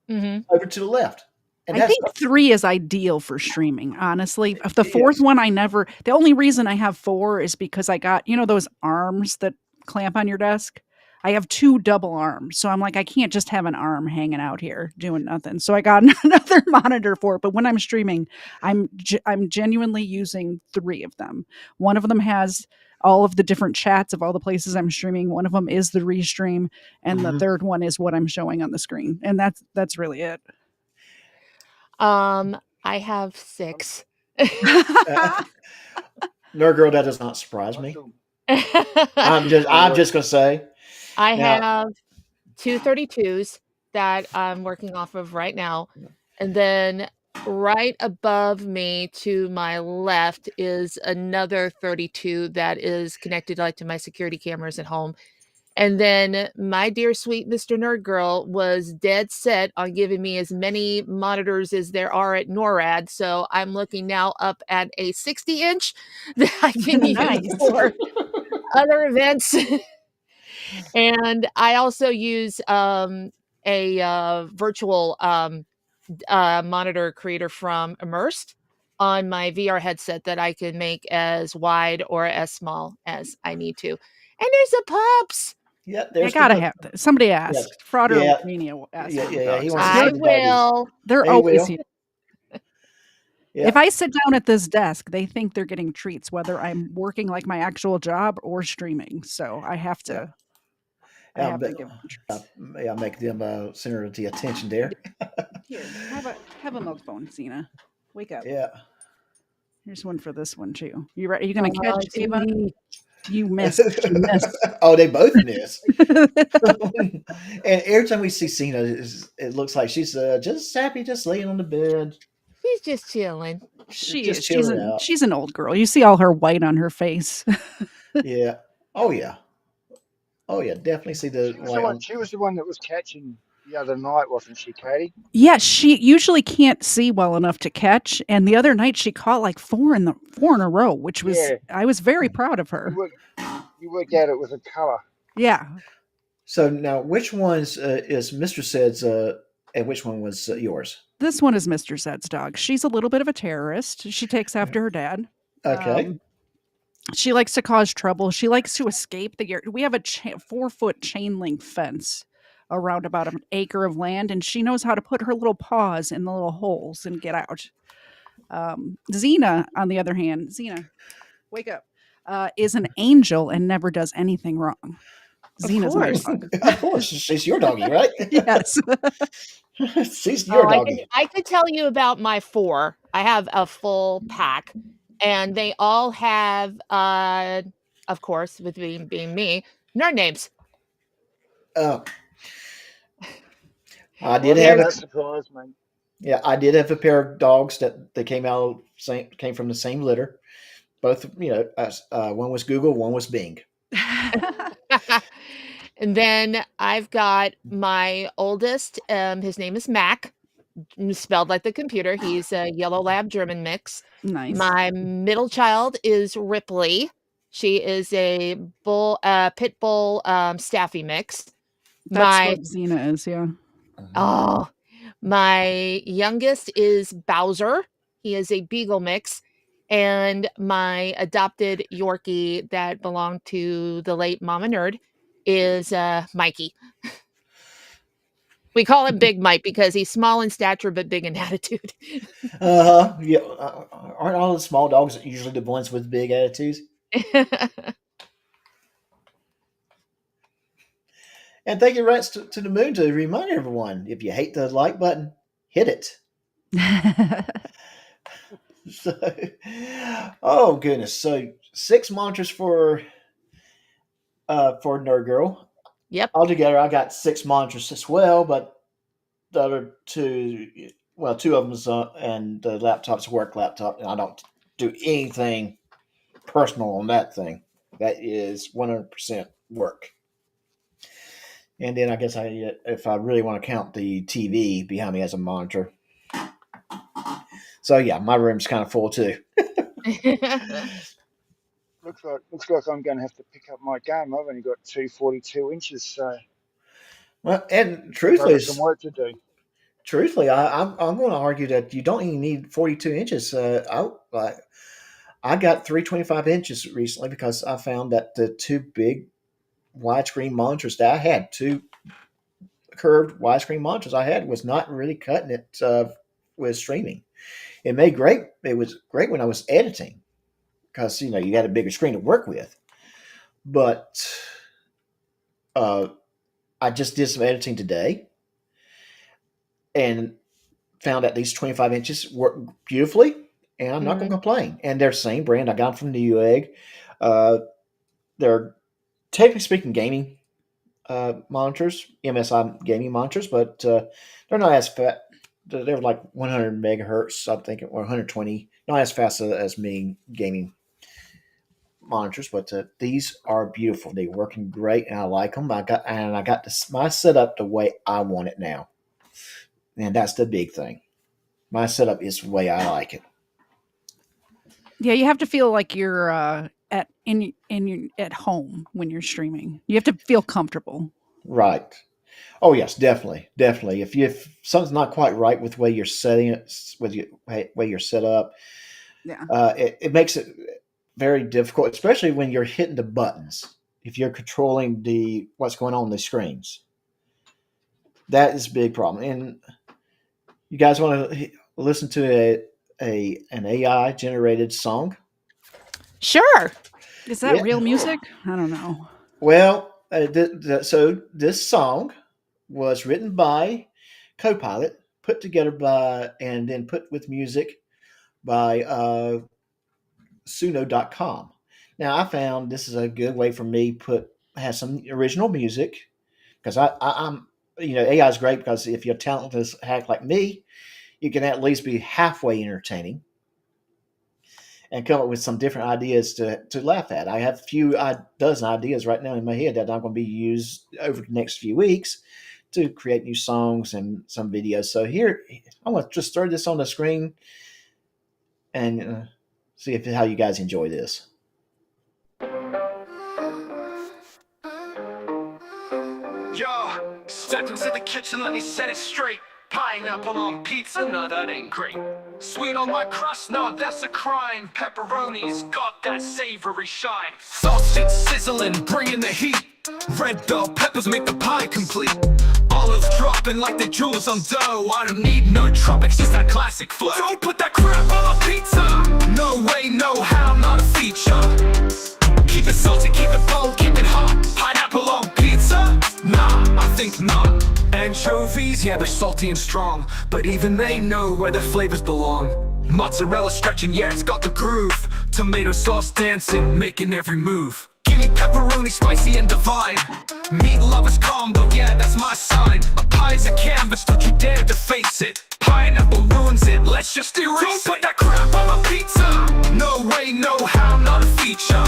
Hmm. over to the left, and I that's think 3 is ideal for streaming, honestly. Of the it 4th is. one, the only reason I have 4 is because I got, those arms that clamp on your desk? I have 2 double arms, so I'm like, I can't just have an arm hanging out here doing nothing. So I got another monitor for it. But when I'm streaming, I'm genuinely using 3 of them. One of them has all of the different chats of all the places I'm streaming. One of them is the restream, and the Mhm. third one is what I'm showing on the screen. And that's really it. I have 6. Nerd girl, that does not surprise me. Awesome. I'm just gonna say I now. have 2 32s that I'm working off of right now. And then right above me to my left is another 32 that is connected like to my security cameras at home. And then my dear sweet Mr. Nerd Girl was dead set on giving me as many monitors as there are at NORAD. So I'm looking now up at a 60-inch that I can use Nice. for other events. And I also use a virtual monitor creator from Immersed on my VR headset that I can make as wide or as small as I need to. And there's a pups. Yeah, I there's the gotta book. have that. Somebody Yeah, asked. Frauder yeah, Mania asked yeah, for the yeah, yeah. He dogs. wants to see I the doggies. will. They're He always will. here. Yeah, If I sit down at this desk, they think they're getting treats, whether I'm working like my actual job or streaming. So I have yeah. to. I have But, to give them treats. yeah, make them center of the attention there. Here, have a milk bone, Cena. Wake up. Yeah. Here's one for this one too. You ready? You gonna catch Ava? Gee. You missed. She missed. Oh, they both miss. And every time we see Cena, it looks like she's just happy, just laying on the bed, She's just chilling. She just is. chilling out. She's an old girl. You see all her white on her face. Yeah. Oh yeah. Oh yeah. Definitely see the She was the white one. on. She was the one that was catching the other night, wasn't she, Katie? Yeah, she usually can't see well enough to catch. And the other night she caught like four in a row, which was Yeah. I was very proud of her. You worked out it was a colour. Yeah. So now, which ones is Mr. Said's, and which one was yours? This one is Mr. Zed's dog. She's a little bit of a terrorist. She takes after her dad. Okay. She likes to cause trouble. She likes to escape the yard. We have a 4-foot chain link fence around about an acre of land, and she knows how to put her little paws in the little holes and get out. Xena, on the other hand, Xena, wake up, is an angel and never does anything wrong. Xena's my dog. Of course, she's your doggy, right? Yes. She's your I doggy. could tell you about my 4. I have a full pack, and they all have, of course, with being me, nerd names. Oh, I did Wasn't have that surprised, mate? Yeah, I did have a pair of dogs that they came from the same litter. Both, one was Google, one was Bing. And then I've got my oldest. His name is Mac, spelled like the computer. He's a yellow lab German mix. Nice. My middle child is Ripley. She is a pit bull staffy mix. That's what Xena is, yeah. Oh, my youngest is Bowser. He is a beagle mix. And my adopted Yorkie that belonged to the late Mama Nerd is Mikey. We call him Big Mike because he's small in stature but big in attitude. Yeah. Aren't all the small dogs usually the ones with big attitudes? And thank you, Rats, to the Moon, to remind everyone, if you hate the like button, hit it. So, oh goodness! So 6 monitors for Nerd Girl. Yep. Altogether, I got 6 monitors as well, but the other two, well, 2 of them and the laptop's work laptop, and I don't do anything personal on that thing. That is 100% work. And then I guess if I really want to count the TV behind me as a monitor. So yeah, my room's kind of full too. Looks like I'm going to have to pick up my game. I've only got 242 inches, so Well, and I've truthfully, got some work to do. I'm going to argue that you don't even need 42 inches. I got 325 inches recently because I found that the 2 big widescreen monitors that I had, 2 curved widescreen monitors I had, was not really cutting it with streaming. It was great when I was editing because you had a bigger screen to work with. But I just did some editing today and found that these 25 inches work beautifully, and I'm not going to complain. And they're the same brand. I got them from Newegg. They're, technically speaking, gaming monitors, MSI gaming monitors, but they're not as fast. They're like 100 megahertz, I'm thinking, or 120. Not as fast as me gaming monitors, but these are beautiful. They're working great, and I like them. I got my setup the way I want it now, and that's the big thing. My setup is the way I like it. Yeah, you have to feel like you're at home when you're streaming. You have to feel comfortable. Right. Oh yes, definitely. If something's not quite right with the way you're setting it, with the way you're set up, Yeah. It makes it very difficult, especially when you're hitting the buttons. If you're controlling what's going on the screens, that is a big problem. And you guys want to listen to an AI generated song? Sure. Is that real music? I don't know. Well, so this song was written by Copilot, put together and then put with music by Suno.com. Now, I found this is a good way for me have some original music because I'm AI is great because if you're talented hack like me, you can at least be halfway entertaining and come up with some different ideas to laugh at. I have a dozen ideas right now in my head that I'm going to be used over the next few weeks to create new songs and some videos. So here, I want to just throw this on the screen and see how you guys enjoy this. Yo, stepped into the kitchen, let me set it straight. Pineapple on pizza, no, that ain't great. Sweet on my crust, no, that's a crime. Pepperoni's got that savory shine. Sausage sizzling, bringing the heat. Red bell peppers make the pie complete. Olives dropping like the jewels on dough. I don't need no tropics, just that classic flow. Don't put that crap on my pizza. No way, no how, not a feature. Keep it salty, keep it bold, keep it hot. Pineapple on pizza? Nah, I think not. Anchovies, yeah, they're salty and strong, but even they know where their flavors belong. Mozzarella stretching, yeah, it's got the groove. Tomato sauce dancing, making every move. Give me pepperoni, spicy and divine. Meat lovers combo, yeah, that's my sign. A pie's a canvas, don't you dare to face it. Pineapple ruins it, let's just erase it. Don't put that crap on my pizza. No way, no how, not a feature.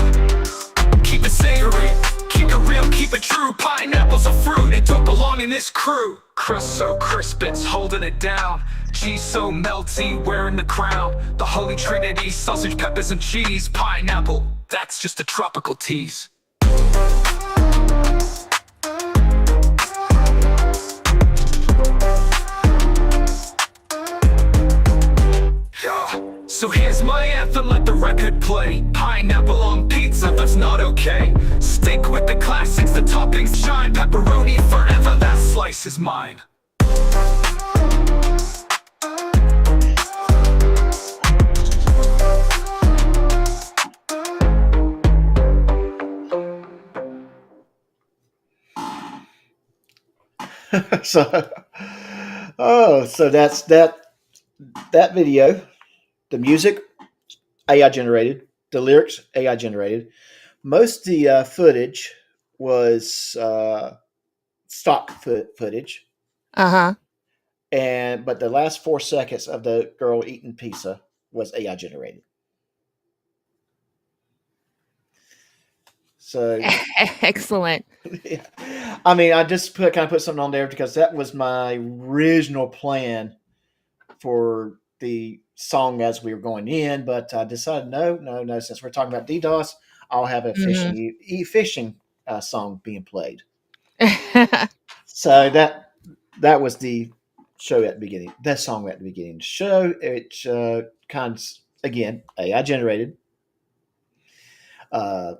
Keep it savory, keep it real, keep it true. Pineapple's a fruit, it don't belong in this crew. Crust so crisp, it's holding it down. Cheese so melty, wearing the crown. The holy trinity, sausage, peppers, and cheese. Pineapple, that's just a tropical tease. So here's my anthem, let the record play. Pineapple on pizza, that's not okay. Stick with the classics, the toppings shine. Pepperoni forever, that slice is mine. So, so that's that video. The music AI generated. The lyrics AI generated. Most of the footage was stock footage, Uh-huh. but the last 4 seconds of the girl eating pizza was AI generated. So, Excellent. yeah. I mean, I just kind of put something on there because that was my original plan for the song as we were going in, but I decided no. Since we're talking about DDoS, I'll have a Mhm. fishing song being played. So that was the show at the beginning. That song at the beginning. Show it kind of again AI generated uh,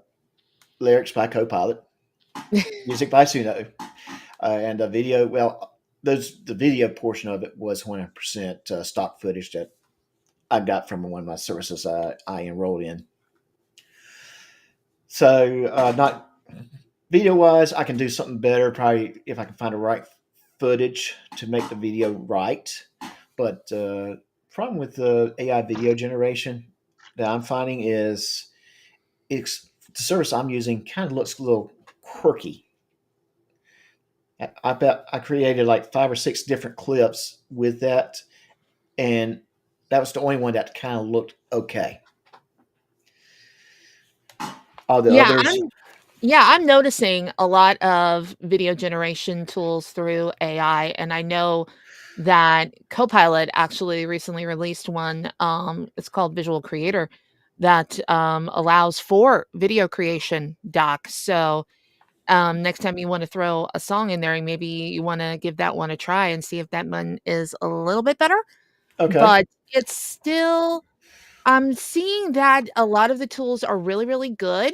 lyrics by Copilot, music by Suno, and a video. Well, the video portion of it was 100% stock footage that I got from one of my services I enrolled in. So not video wise, I can do something better probably if I can find the right footage to make the video right. But problem with the AI video generation that I'm finding is the service I'm using kind of looks a little quirky. I bet I created like 5 or 6 different clips with that, and that was the only one that kind of looked okay. All the Yeah, others, I'm noticing a lot of video generation tools through AI, and I know that Copilot actually recently released one. It's called Visual Creator that allows for video creation, Doc. So next time you want to throw a song in there, maybe you want to give that one a try and see if that one is a little bit better. okay. But it's still, I'm seeing that a lot of the tools are really, really good,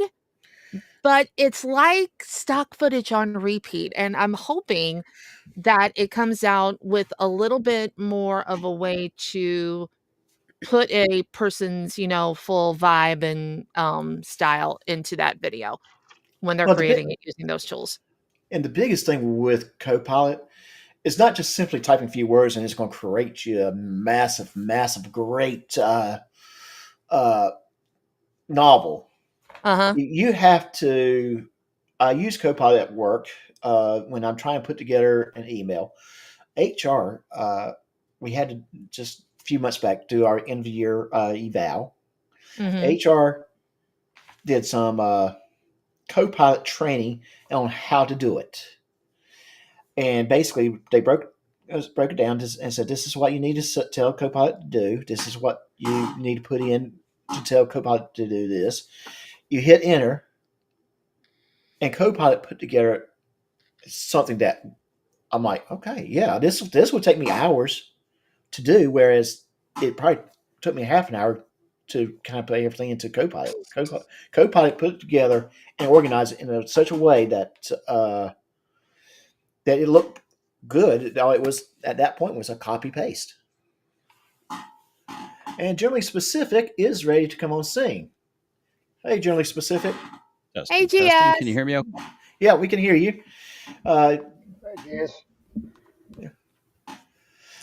but it's like stock footage on repeat, and I'm hoping that it comes out with a little bit more of a way to put a person's, full vibe and, style into that video when they're Well, creating it using those tools. and the biggest thing with Copilot is not just simply typing a few words and it's going to create you a massive, great uh, novel. Uh-huh. You have to. I use Copilot at work when I'm trying to put together an email. HR, we had to just a few months back do our end of year eval. Mhm. HR did some Copilot training on how to do it, and basically they broke it down and said, "This is what you need to tell Copilot to do. This is what you need to put in to tell Copilot to do this." You hit enter, and Copilot put together something that I'm like, okay, yeah, this would take me hours to do, whereas it probably took me half an hour to kind of put everything into Copilot. Copilot put it together and organized it in such a way that it looked good. All it was at that point was a copy paste. And Generally Specific is ready to come on scene. Hey, Generally Specific. Hey, Testing, testing. Can you GS. hear me? Okay? Yeah, we can hear you. Uh, Yes.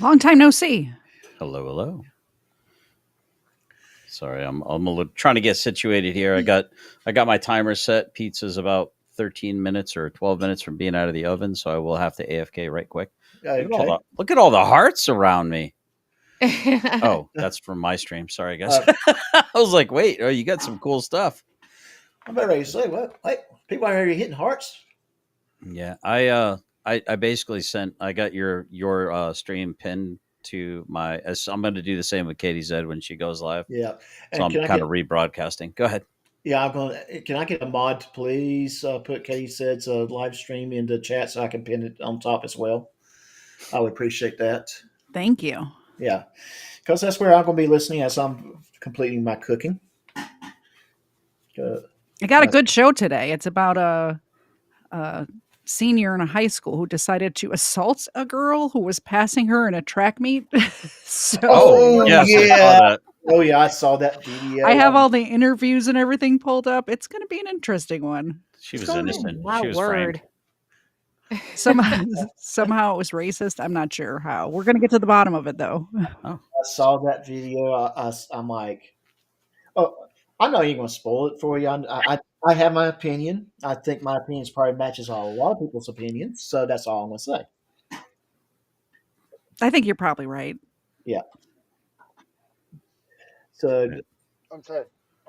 Long time no see. Hello, hello. Sorry, I'm a little trying to get situated here. I got my timer set. Pizza's about 13 minutes or 12 minutes from being out of the oven, so I will have to AFK right quick. okay. Look at all the hearts around me. Oh, that's from my stream. Sorry, guys. I was like, wait, oh, you got some cool stuff. I'm about ready to say, what? Wait, people are already hitting hearts. Yeah, I basically I got your stream pinned to my. I'm going to do the same with Katie Zed when she goes live. Yeah. So And I'm kind of rebroadcasting. Go ahead. yeah, I'm going to, can I get a mod to please put Katie Said's live stream into chat so I can pin it on top as well? I would appreciate that. Thank you. Yeah. Because that's where I'm going to be listening as I'm completing my cooking. I got a good show today. It's about a senior in a high school who decided to assault a girl who was passing her in a track meet. So Oh, yes, I yeah. saw that. Oh, yeah, I saw that video. I have all the interviews and everything pulled up. It's going to be an interesting one. She was Oh, innocent. my She was word. Somehow, somehow it was racist. I'm not sure how. We're gonna get to the bottom of it though. I saw that video. I'm like, oh, I'm not even going to spoil it for you. I have my opinion. I think my opinion probably matches a lot of people's opinions. So that's all I'm going to say. I think you're probably right. Yeah. So I'm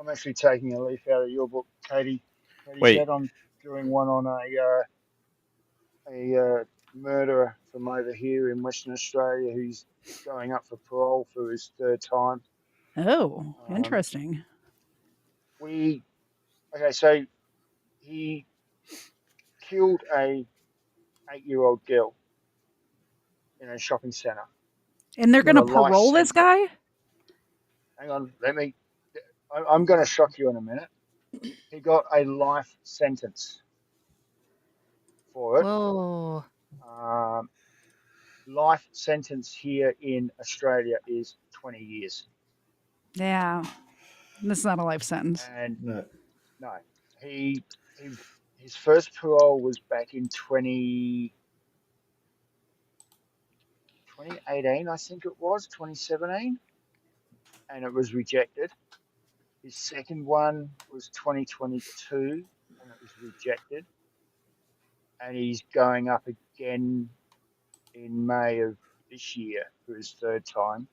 actually taking a leaf out of your book, Katie. Katie Wait. said I'm doing one on a murderer from over here in Western Australia who's going up for parole for his third time. Oh, Um, interesting. So he killed a 8-year-old girl in a shopping centre. And they're Got gonna a life parole this sentence. guy? Hang on, I'm going to shock you in a minute. He got a life sentence for it. Whoa. Life sentence here in Australia is 20 years. Yeah. This is not a life sentence. And no. his first parole was back in 2018, I think it was, 2017, and it was rejected. His second one was 2022, and it was rejected. And he's going up again in May of this year for his third time.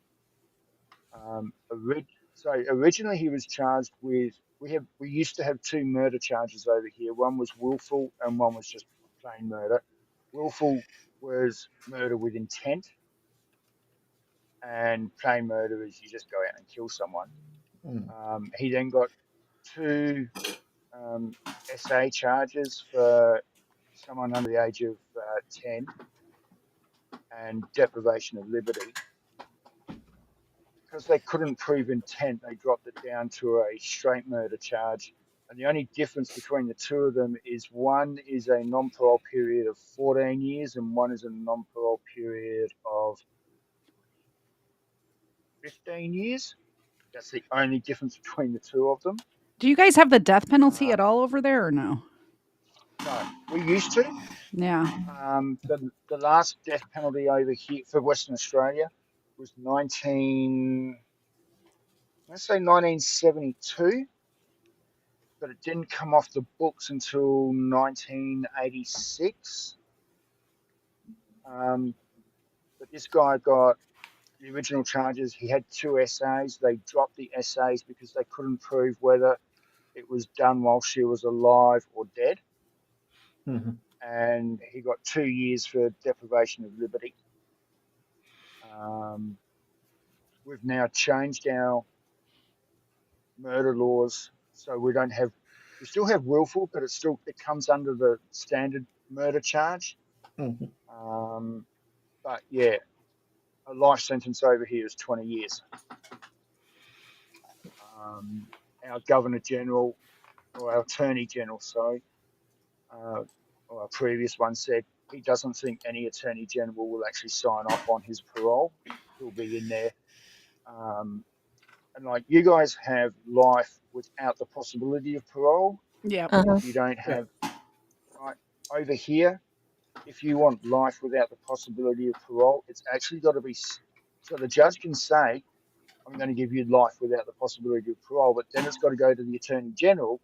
Originally he was charged with we used to have 2 murder charges over here. One was willful and one was just plain murder. Willful was murder with intent, and plain murder is you just go out and kill someone. He then got 2 SA charges for someone under the age of 10 and deprivation of liberty. Because they couldn't prove intent, they dropped it down to a straight murder charge. And the only difference between the 2 of them is one is a non-parole period of 14 years and one is a non-parole period of 15 years. That's the only difference between the 2 of them. Do you guys have the death penalty at all over there or no? No, we used to. Yeah. The last death penalty over here for Western Australia was 1972, but it didn't come off the books until 1986. But this guy got the original charges. He had 2 essays. They dropped the essays because they couldn't prove whether it was done while she was alive or dead. Mm-hmm. And he got 2 years for deprivation of liberty. We've now changed our murder laws, so we still have willful, but it comes under the standard murder charge. Mm-hmm. But yeah, a life sentence over here is 20 years. Our Governor General, or our Attorney General, or our previous one said he doesn't think any Attorney General will actually sign off on his parole. He'll be in there. And like you guys have life without the possibility of parole. Yeah. If you don't have, right, over here, if you want life without the possibility of parole, it's actually got to be, so the judge can say, I'm going to give you life without the possibility of parole, but then it's got to go to the Attorney General,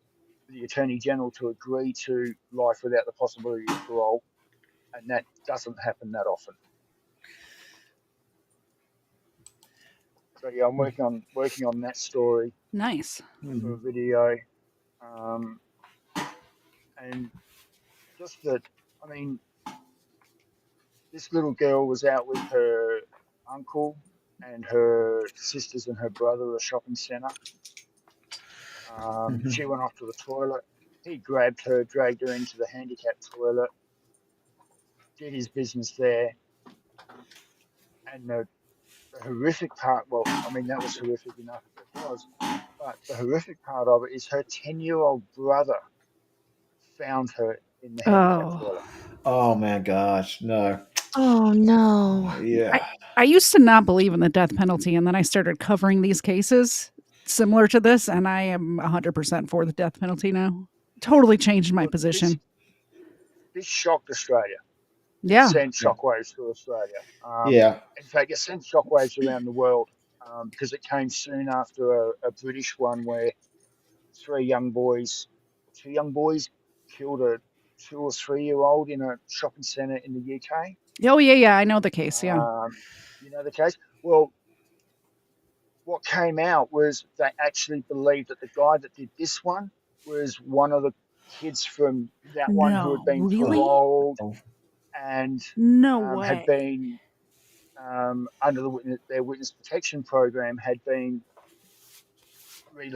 for the Attorney General to agree to life without the possibility of parole, and that doesn't happen that often. So yeah, I'm working on that story. Nice. For a video, and just that, I mean, this little girl was out with her uncle and her sisters and her brother at a shopping centre. She went off to the toilet. He grabbed her, dragged her into the handicapped toilet, did his business there. And the horrific part, well, I mean, that was horrific enough as it was, but the horrific part of it is her 10-year-old brother found her in the handicapped toilet. Oh my gosh, no. Oh no. Yeah. I used to not believe in the death penalty, and then I started covering these cases similar to this, and I am 100% for the death penalty now. Totally changed my position. This shocked Australia. Yeah. sent Yeah. shockwaves through Australia. Yeah. In fact, it sent shockwaves around the world because it came soon after a British one where two young boys killed a 2 or 3 year old in a shopping centre in the UK. Oh yeah. I know the case. Yeah. You know the case? Well, what came out was they actually believed that the guy that did this one was one of the kids from that one who had No, been really? paroled Oh, and No had way. been under their witness protection program, had been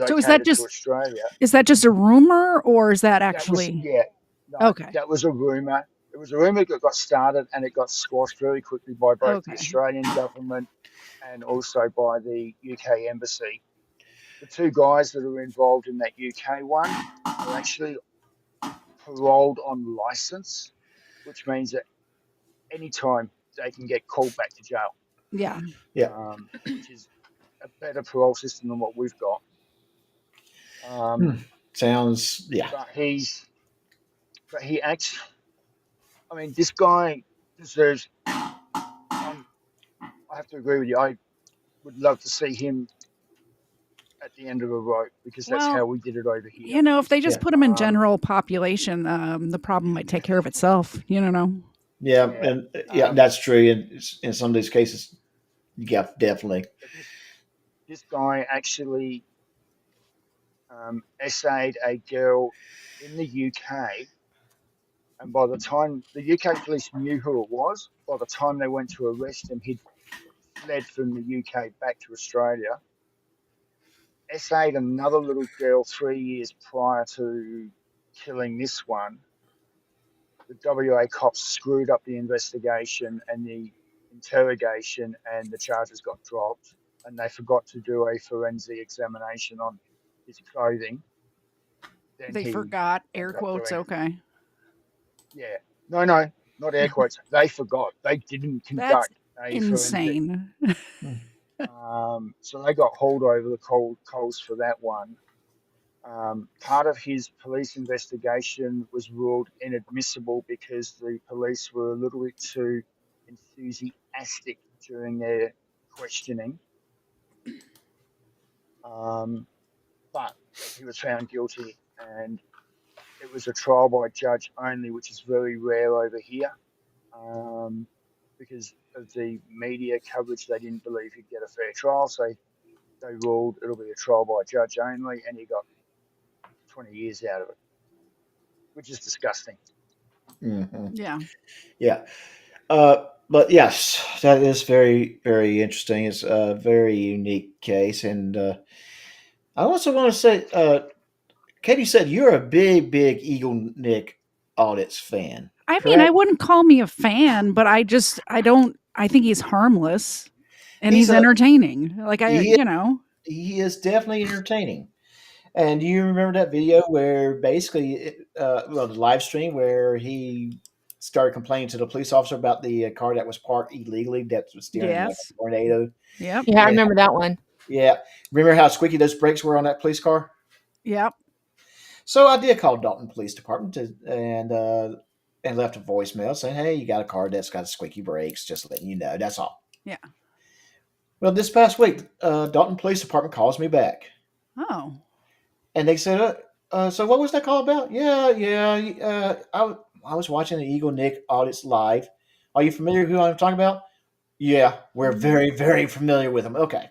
So is that relocated to just Australia. a rumor, or is that That was, actually yeah, no, okay? that was a rumor. It was a rumor that got started and it got squashed very quickly by both the Okay. Australian government and also by the UK embassy. The two guys that are involved in that UK one are actually paroled on license, which means that anytime they can get called back to jail, Yeah. yeah. which is a better parole system than what we've got. Sounds, yeah. But he actually, I mean, this guy deserves. I have to agree with you. I would love to see him at the end of a rope because that's how Well, we did it over here. if they just Yeah. put them in Um, general population, the problem might take care of itself. Yeah. yeah. And yeah, that's true. In some of these cases, yeah, definitely. But this guy actually essayed a girl in the UK, and by the time the UK police knew who it was, by the time they went to arrest him, he'd fled from the UK back to Australia. Essayed another little girl 3 years prior to killing this one. The WA cops screwed up the investigation and the interrogation, and the charges got dropped. And they forgot to do a forensic examination on his clothing. Then They he forgot, air ended up quotes. doing, Okay. yeah, no, not air quotes. They forgot. They didn't That's conduct a forensic. insane. So they got hauled over the coals for that one. Part of his police investigation was ruled inadmissible because the police were a little bit too enthusiastic during their questioning. But he was found guilty, and it was a trial by judge only, which is very rare over here. Because of the media coverage, they didn't believe he'd get a fair trial, so they ruled it'll be a trial by judge only, and he got 20 years out of it, which is disgusting. Mm-hmm. Yeah. Yeah. But yes, that is very, very interesting. It's a very unique case. And I also want to say, Katie said you're a big, big Eagle Nick audits fan. I mean, I Correct? wouldn't call me a fan, but I think he's harmless and He's he's a entertaining. Like he he is definitely entertaining. And do you remember that video where basically, the live stream where he started complaining to the police officer about the car that was parked illegally that was steering like Yes. a tornado? Yep. Yeah, I Yeah, remember that one. yeah. Remember how squeaky those brakes were on that police car? Yep. So I did call Dalton Police Department and left a voicemail saying, "Hey, you got a car that's got squeaky brakes. Just letting you know. That's all." Yeah. Well, this past week, Dalton Police Department calls me back. Oh. And they said, so what was that call about? I was watching the Eagle Nick audits live. Are you familiar with who I'm talking about? Yeah, we're very, very familiar with him. Okay.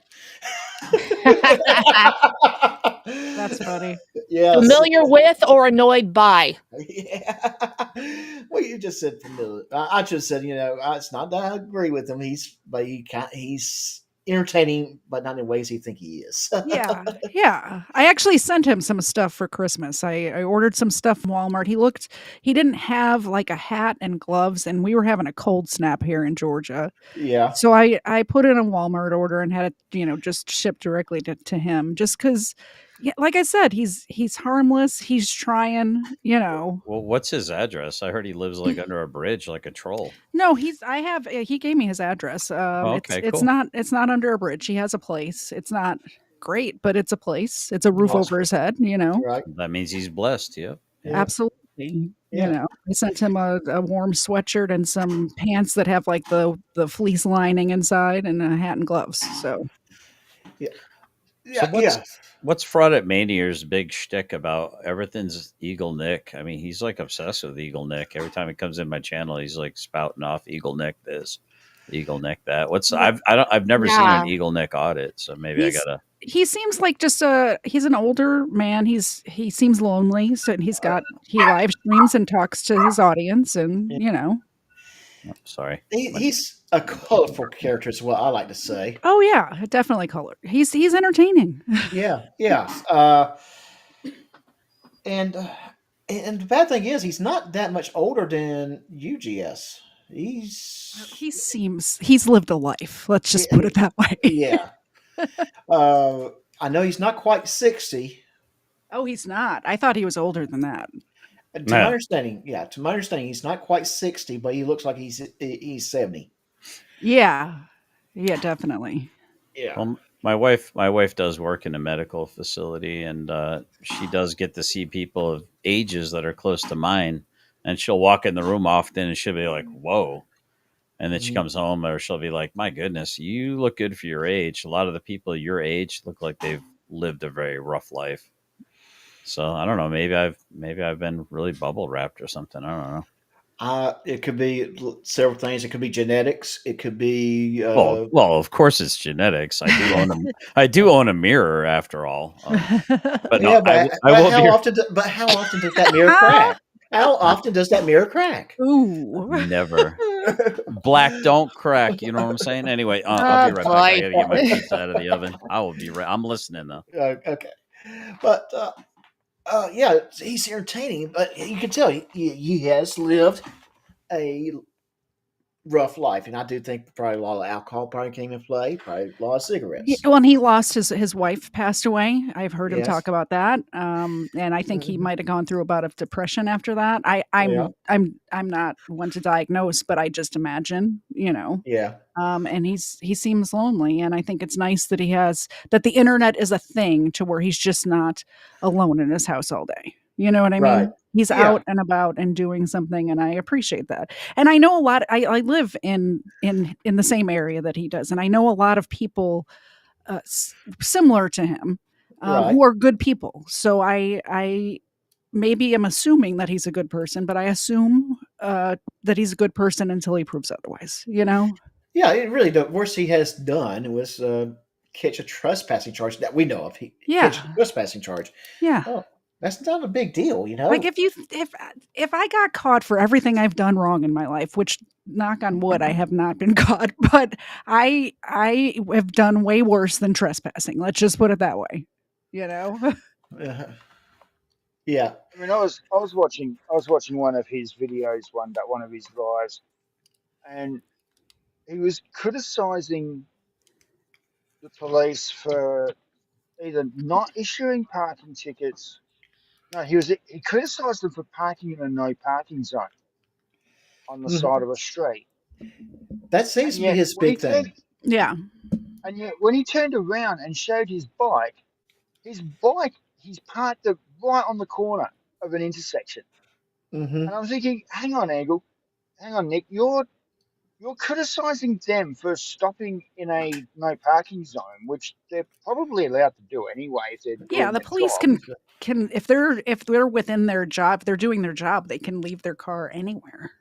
That's funny. Yes. Familiar with or annoyed by? Yeah. Well, you just said familiar. I just said, it's not that I agree with him. He's entertaining, but not in ways he think he is. Yeah. I actually sent him some stuff for Christmas. I ordered some stuff from Walmart. He didn't have like a hat and gloves, and we were having a cold snap here in Georgia. Yeah. So I put in a Walmart order and had it, just shipped directly to him, just because, yeah, like I said, he's harmless. He's trying, Well, what's his address? I heard he lives like under a bridge, like a troll. No, he gave me his address. Okay, it's cool. not under a bridge. He has a place. It's not great, but it's a place. It's a roof Awesome. over his head, Right. That means he's blessed. Yep. Yeah. Absolutely. You Yeah. know, I sent him a warm sweatshirt and some pants that have like the fleece lining inside and a hat and gloves. So Yeah. So Yeah. Yeah. what's Fraud at Mania's big shtick about everything's Eagle Nick? I mean, he's like obsessed with Eagle Nick. Every time he comes in my channel, he's like spouting off Eagle Nick this, Eagle Nick that. I've never seen an Yeah. Eagle Nick audit, so maybe I gotta. he seems like just he's an older man. He seems lonely, so he live streams and talks to his audience, and Yeah. you know. Oh, sorry. He's a colorful character, is what I like to say. Oh yeah, definitely color. He's entertaining. Yeah. Yeah. And and the bad thing is, he's not that much older than UGS. He's lived a life. Let's just put it that way. Yeah. I know he's not quite 60. Oh, he's not. I thought he was older than that. To my understanding, he's not quite 60, but he looks like he's 70. Yeah. Yeah, definitely. Yeah. Well, my wife does work in a medical facility, and she does get to see people of ages that are close to mine. And she'll walk in the room often, and she'll be like, "Whoa." And then she comes home, or she'll be like, "My goodness, you look good for your age. A lot of the people your age look like they've lived a very rough life." So I don't know. Maybe I've been really bubble wrapped or something. I don't know. It could be several things. It could be genetics. It could be Well, of course it's genetics. I do own a mirror after all. But no, yeah, but how often does that mirror crack? How often does that mirror crack? Ooh. Never. Black don't crack. You know what I'm saying? Anyway, I'll be right back. I gotta get my pizza out of the oven. I will be right. I'm listening though. Okay, but yeah, he's entertaining, but you can tell he has lived a rough life, and I do think probably a lot of alcohol probably came into play, probably a lot of cigarettes. When he lost his wife passed away, I've heard him Yes. talk about that, and I think he might have gone through a bout of depression after that. Yeah. I'm not one to diagnose, but I just imagine, you know. Yeah. And he seems lonely, and I think it's nice that that the internet is a thing to where he's just not alone in his house all day. You know what I Right. mean? He's Yeah. out and about and doing something, and I appreciate that. And I know a lot. I live in the same area that he does, and I know a lot of people similar to him Right. who are good people. So I maybe am assuming that he's a good person, but I assume that he's a good person until he proves otherwise. You know? Yeah, it really the worst he has done was catch a trespassing charge that we know of. He catch a trespassing charge. Yeah. Oh, that's not a big deal, you know. Like if I got caught for everything I've done wrong in my life, which knock on wood, I have not been caught, but I have done way worse than trespassing. Let's just put it that way. You know? Yeah. I mean, I was watching one of his videos one of his lives, and he was criticizing the police for either not issuing parking tickets. No, he criticized them for parking in a no parking zone on the side of a street. That seems to be his big thing. Yeah. And yet, when he turned around and showed his bike, he's parked it right on the corner of an intersection. And I'm thinking, hang on, Nick, you're criticizing them for stopping in a no parking zone, which they're probably allowed to do anyway if they're doing Yeah, the their police job. can if they're within their job, if they're doing their job, they can leave their car anywhere.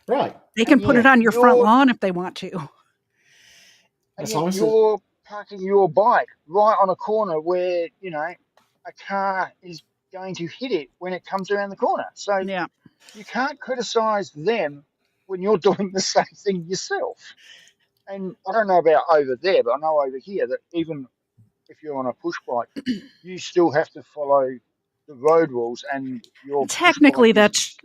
Right. They can put it on your front lawn if they want to. And yet you're parking your bike right on a corner where, you know, a car is going to hit it when it comes around the corner. So yeah, you can't criticize them when you're doing the same thing yourself. And I don't know about over there, but I know over here that even if you're on a push bike, you still have to follow the road rules, and your technically that's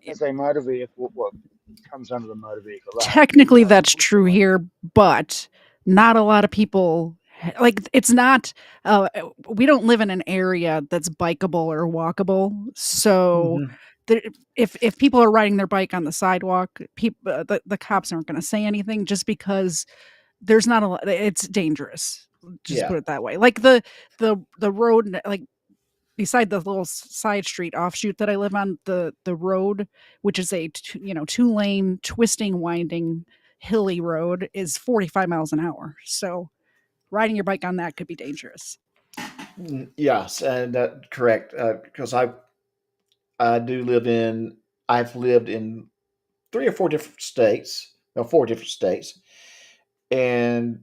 as a motor vehicle. Well, comes under the motor vehicle. Technically that's true here, but not a lot of people like it's not we don't live in an area that's bikeable or walkable. So if people are riding their bike on the sidewalk, the cops aren't going to say anything just because there's not a lot. It's dangerous. Just put it that way. Like the road, like beside the little side street offshoot that I live on, the road, which is a 2-lane twisting, winding, hilly road, is 45 miles an hour. So riding your bike on that could be dangerous. Yes, and correct. Because I do live in. I've lived in 3 or 4 different states. No, 4 different states, and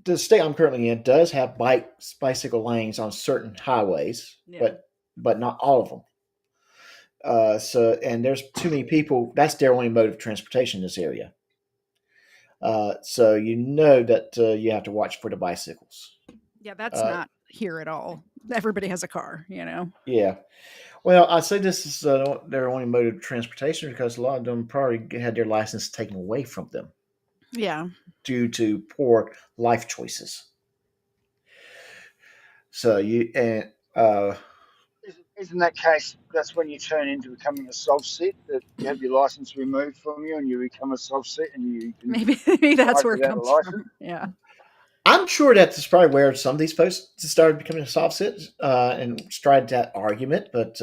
the state I'm currently in does have bicycle lanes on certain highways, Yeah. but not all of them. And there's too many people. That's their only mode of transportation in this area. So you know that you have to watch for the bicycles. Yeah, that's Uh, not here at all. Everybody has a car, yeah. Well, I say this is their only mode of transportation because a lot of them probably had their license taken away from them Yeah. due to poor life choices. So Isn't that case? That's when you turn into becoming a soft sit. That you have your license removed from you, and you become a soft sit, and you can Maybe that's drive where it without a comes license. from. Yeah. I'm sure that's probably where some of these folks started becoming soft sits and tried that argument, but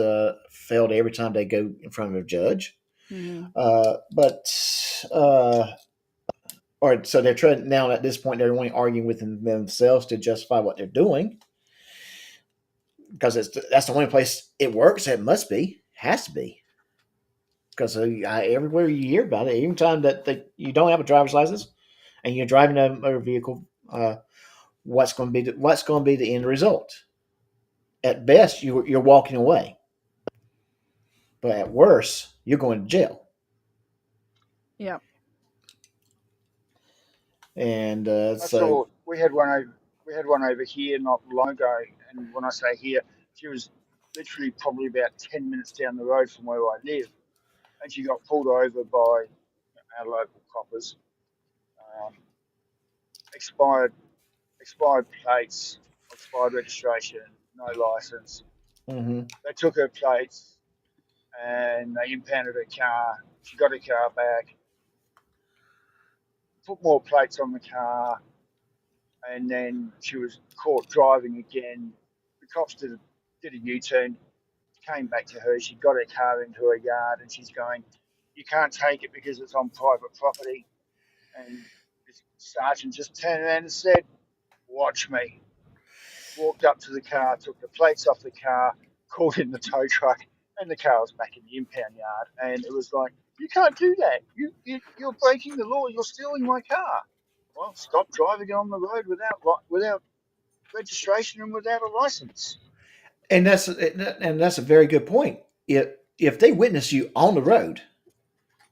failed every time they go in front of a judge. Mhm. But or so they're trying now at this point they're only arguing with themselves to justify what they're doing because that's the only place it works. It must be, has to be, because everywhere you hear about it, even time that you don't have a driver's license and you're driving a motor vehicle, what's going to be the end result? At best, you're walking away, but at worst, you're going to jail. Yeah. And I saw we had one over here not long ago, and when I say here, she was literally probably about 10 minutes down the road from where I live, and she got pulled over by our local coppers. Um, expired expired plates, expired registration, no license. mhm. They took her plates and they impounded her car. She got her car back, put more plates on the car, and then she was caught driving again. The cops did a U-turn, came back to her. She got her car into her yard, and she's going, "You can't take it because it's on private property." And this sergeant just turned around and said, "Watch me." Walked up to the car, took the plates off the car, called in the tow truck, and the car was back in the impound yard. And it was like, "You can't do that. You're breaking the law. You're stealing my car." Well, stop driving on the road without registration and without a license. And that's a very good point. If they witness you on the road,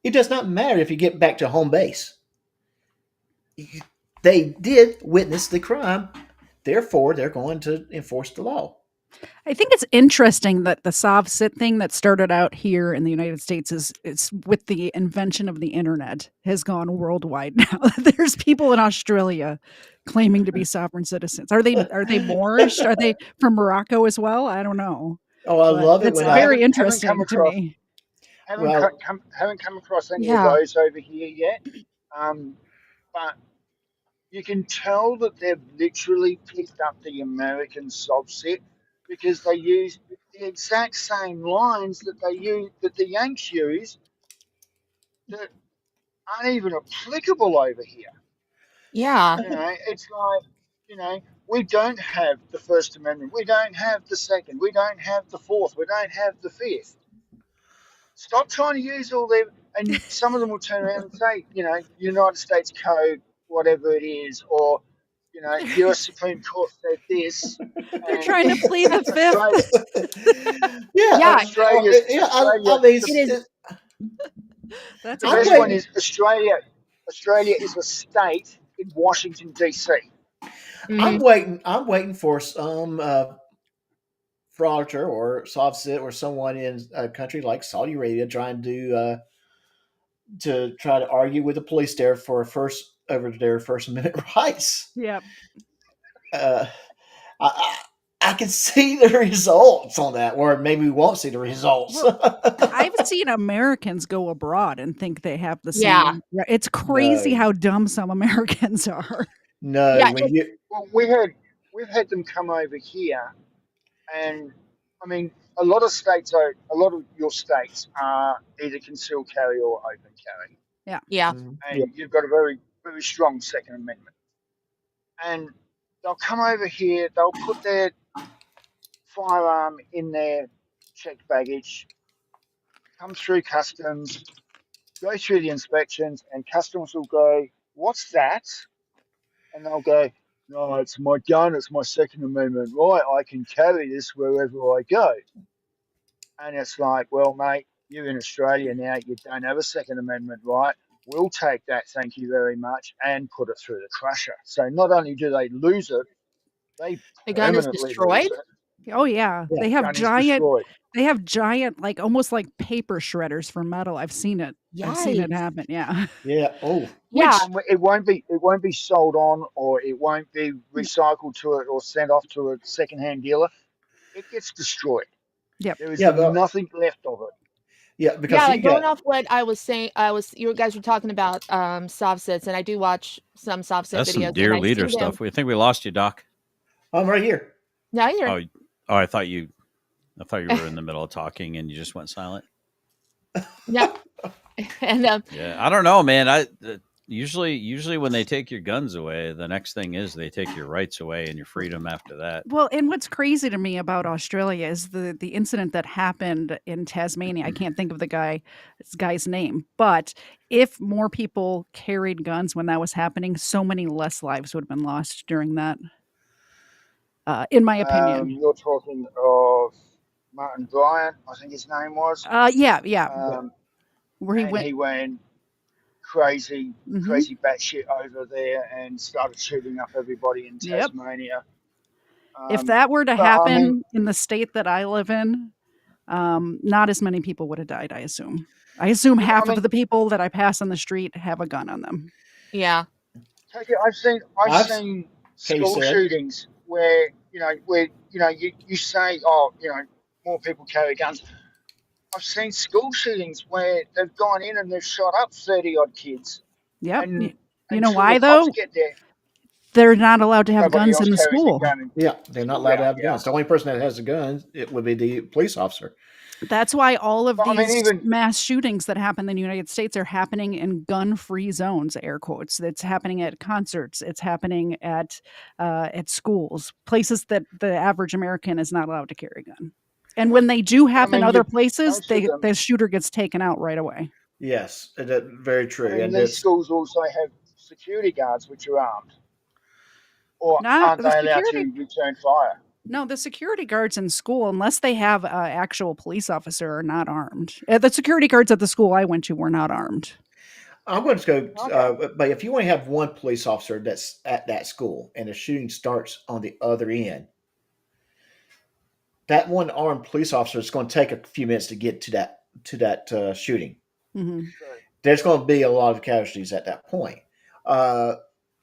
it does not matter if you get back to home base. They did witness the crime, therefore they're going to enforce the law. I think it's interesting that the soft sit thing that started out here in the United States is with the invention of the internet has gone worldwide now. There's people in Australia claiming to be sovereign citizens. Are they Moorish? Are they from Morocco as well? I don't know. Oh, I But love it it's when I very haven't come interesting to across me. well, haven't come across any of Yeah. those over here yet. But you can tell that they've literally picked up the American subset because they use the exact same lines that the Yanks use that aren't even applicable over here. Yeah. It's like, we don't have the First Amendment, we don't have the Second, we don't have the Fourth, we don't have the Fifth. Stop trying to use all them, and some of them will turn around and say, United States Code, whatever it is, or U.S. Supreme Court said this, They're and trying to plead the Australia, fifth. Yeah. I mean, It is. That's the I'm best one amazing. waiting. is Australia. Australia is a state in Washington D.C. Mhm. I'm waiting for some frauditor or soft sit or someone in a country like Saudi Arabia trying to try to argue with the police there for over their First Amendment rights. Yep. Uh, I, I can see the results on that, or maybe we won't see the results. Well, I've seen Americans go abroad and think they have the Yeah. same. It's crazy No, how dumb some Americans are. no. Yeah. When you Well, we've had them come over here, and I mean, a lot of your states are either concealed carry or open carry, Yeah. and you've got a very, very strong Second Amendment. And they'll come over here, they'll put their firearm in their checked baggage, come through customs, go through the inspections, and customs will go, "What's that?" And they'll go, "No, it's my gun, it's my Second Amendment right, I can carry this wherever I go." And it's like, well, mate, you're in Australia now, you don't have a Second Amendment right. We'll take that, thank you very much, and put it through the crusher. So not only do they lose it, they The gun is permanently lose destroyed? it. Oh yeah, Yeah. they The have gun is giant. destroyed. They have giant, like almost like paper shredders for metal. I've seen it. I've seen it Yikes. happen. Yeah. Yeah. Oh, Yeah. And it won't be sold on, or it won't be recycled to it or sent off to a second-hand dealer. It gets destroyed. Yep. There is yeah. Well, nothing left of it. yeah. Because Yeah, you like going got off what I was saying, you guys were talking about soft sets, and I do watch some soft set That's some videos, and deer I leader see them. stuff. We think we lost you, Doc. I'm right here. No, you're Oh, oh, I thought you were in the middle of talking and you just went silent. no, and Yeah, I don't know, man. Usually when they take your guns away, the next thing is they take your rights away and your freedom after that. Well, and what's crazy to me about Australia is the incident that happened in Tasmania. I can't think of this guy's name, but if more people carried guns when that was happening, so many less lives would have been lost during that. In my opinion. You're talking of Martin Bryant, I think his name was, Yeah. Yeah. Where he and went. he went crazy, Mhm. crazy batshit over there and started shooting up everybody in Yep. Tasmania. If that were to But I mean, happen in the state that I live in, not as many people would have died, I assume. I assume look, I half of mean, the people that I pass on the street have a gun on them. yeah, take it. I've I've seen Katie school said. shootings where you say, oh, more people carry guns. I've seen school shootings where they've gone in and they've shot up 30 odd kids, Yep. and You know until the why cops though? get there, They're not allowed to have nobody guns else in the carries their school. gun. Yeah, they're not School allowed to round, have guns. The only person that has a gun, it would be the police officer. That's why all of But I mean, these even mass shootings that happen in the United States are happening in gun-free zones, air quotes. It's happening at concerts. It's happening at schools, places that the average American is not allowed to carry a gun. And when they do but I happen mean, other places, most of them. the shooter gets taken out right away. Yes, that's very I true. mean, And these it's schools also have security guards which are armed, or Not aren't the they allowed security. to return fire? No, the security guards in school, unless they have an actual police officer, are not armed. The security guards at the school I went to were not armed. I'm going to go. Okay. But if you only have one police officer that's at that school, and the shooting starts on the other end, that one armed police officer is going to take a few minutes to get to that shooting. Hmm. True. There's going to be a lot of casualties at that point. Uh,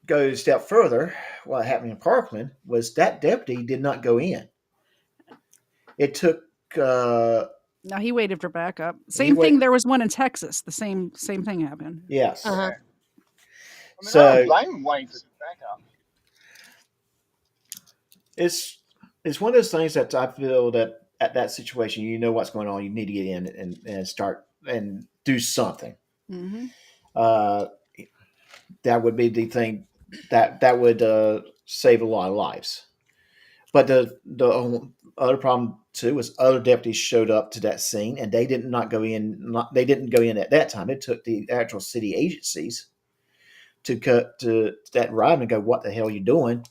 go a step further. What happened in Parkland was that deputy did not go in. It took. No, he waited for backup. He Same wait. thing. There was one in Texas. The same thing happened. Yes. uh-huh. Yeah. I mean, I don't So blame them waiting for backup. it's one of those things that I feel that at that situation, you know what's going on. You need to get in and start and do something. Hmm. Uh, that would be the thing that would save a lot of lives. But the other problem too was other deputies showed up to that scene and they did not go in. They didn't go in at that time. It took the actual city agencies to cut to that ride and go, "What the hell are you doing?"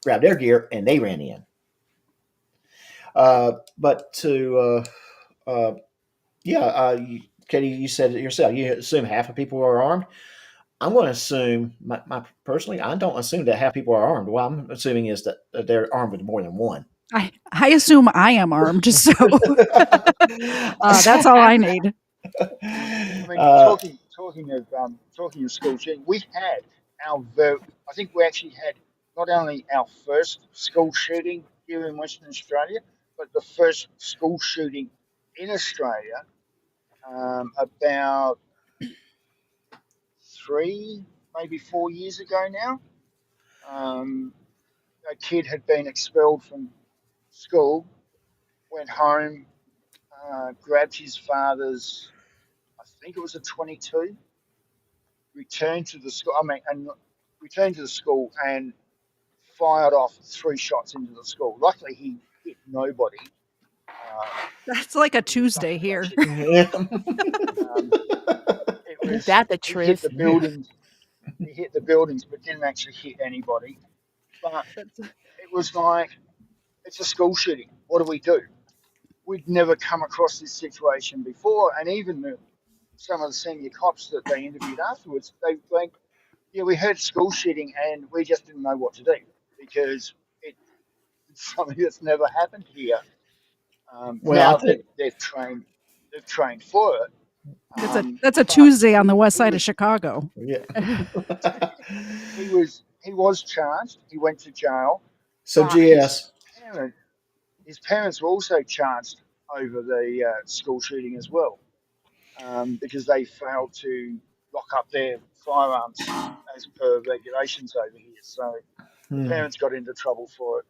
Grab their gear and they ran in. But to yeah, Katie, you said it yourself. You assume half of people are armed. I'm going to assume, personally, I don't assume that half people are armed. What I'm assuming is that they're armed with more than one. I assume I am armed, so that's all I need. I mean, uh, talking of school shooting, we had I think we actually had not only our first school shooting here in Western Australia, but the first school shooting in Australia about 3, maybe 4 years ago now. Um, a kid had been expelled from school went home, grabbed his father's, I think it was a 22, returned to the school. Returned to the school and fired off 3 shots into the school. Luckily, he hit nobody. That's like a Nothing Tuesday to here. actually. Um, it Ain't was that the he hit truth? the buildings. He hit the buildings, but didn't actually hit anybody. But it was like it's a school shooting. What do we do? We'd never come across this situation before, and even some of the senior cops that they interviewed afterwards, they like, yeah, we heard school shooting, and we just didn't know what to do because it's something that's never happened here. Well, I Now think they've trained for it. That's a But Tuesday on the west he side of was Chicago. yeah. he was charged. He went to jail, So but GS. parent, his parents were also charged over the school shooting as well, because they failed to lock up their firearms as per regulations over here. So the Hmm. parents got into trouble for it.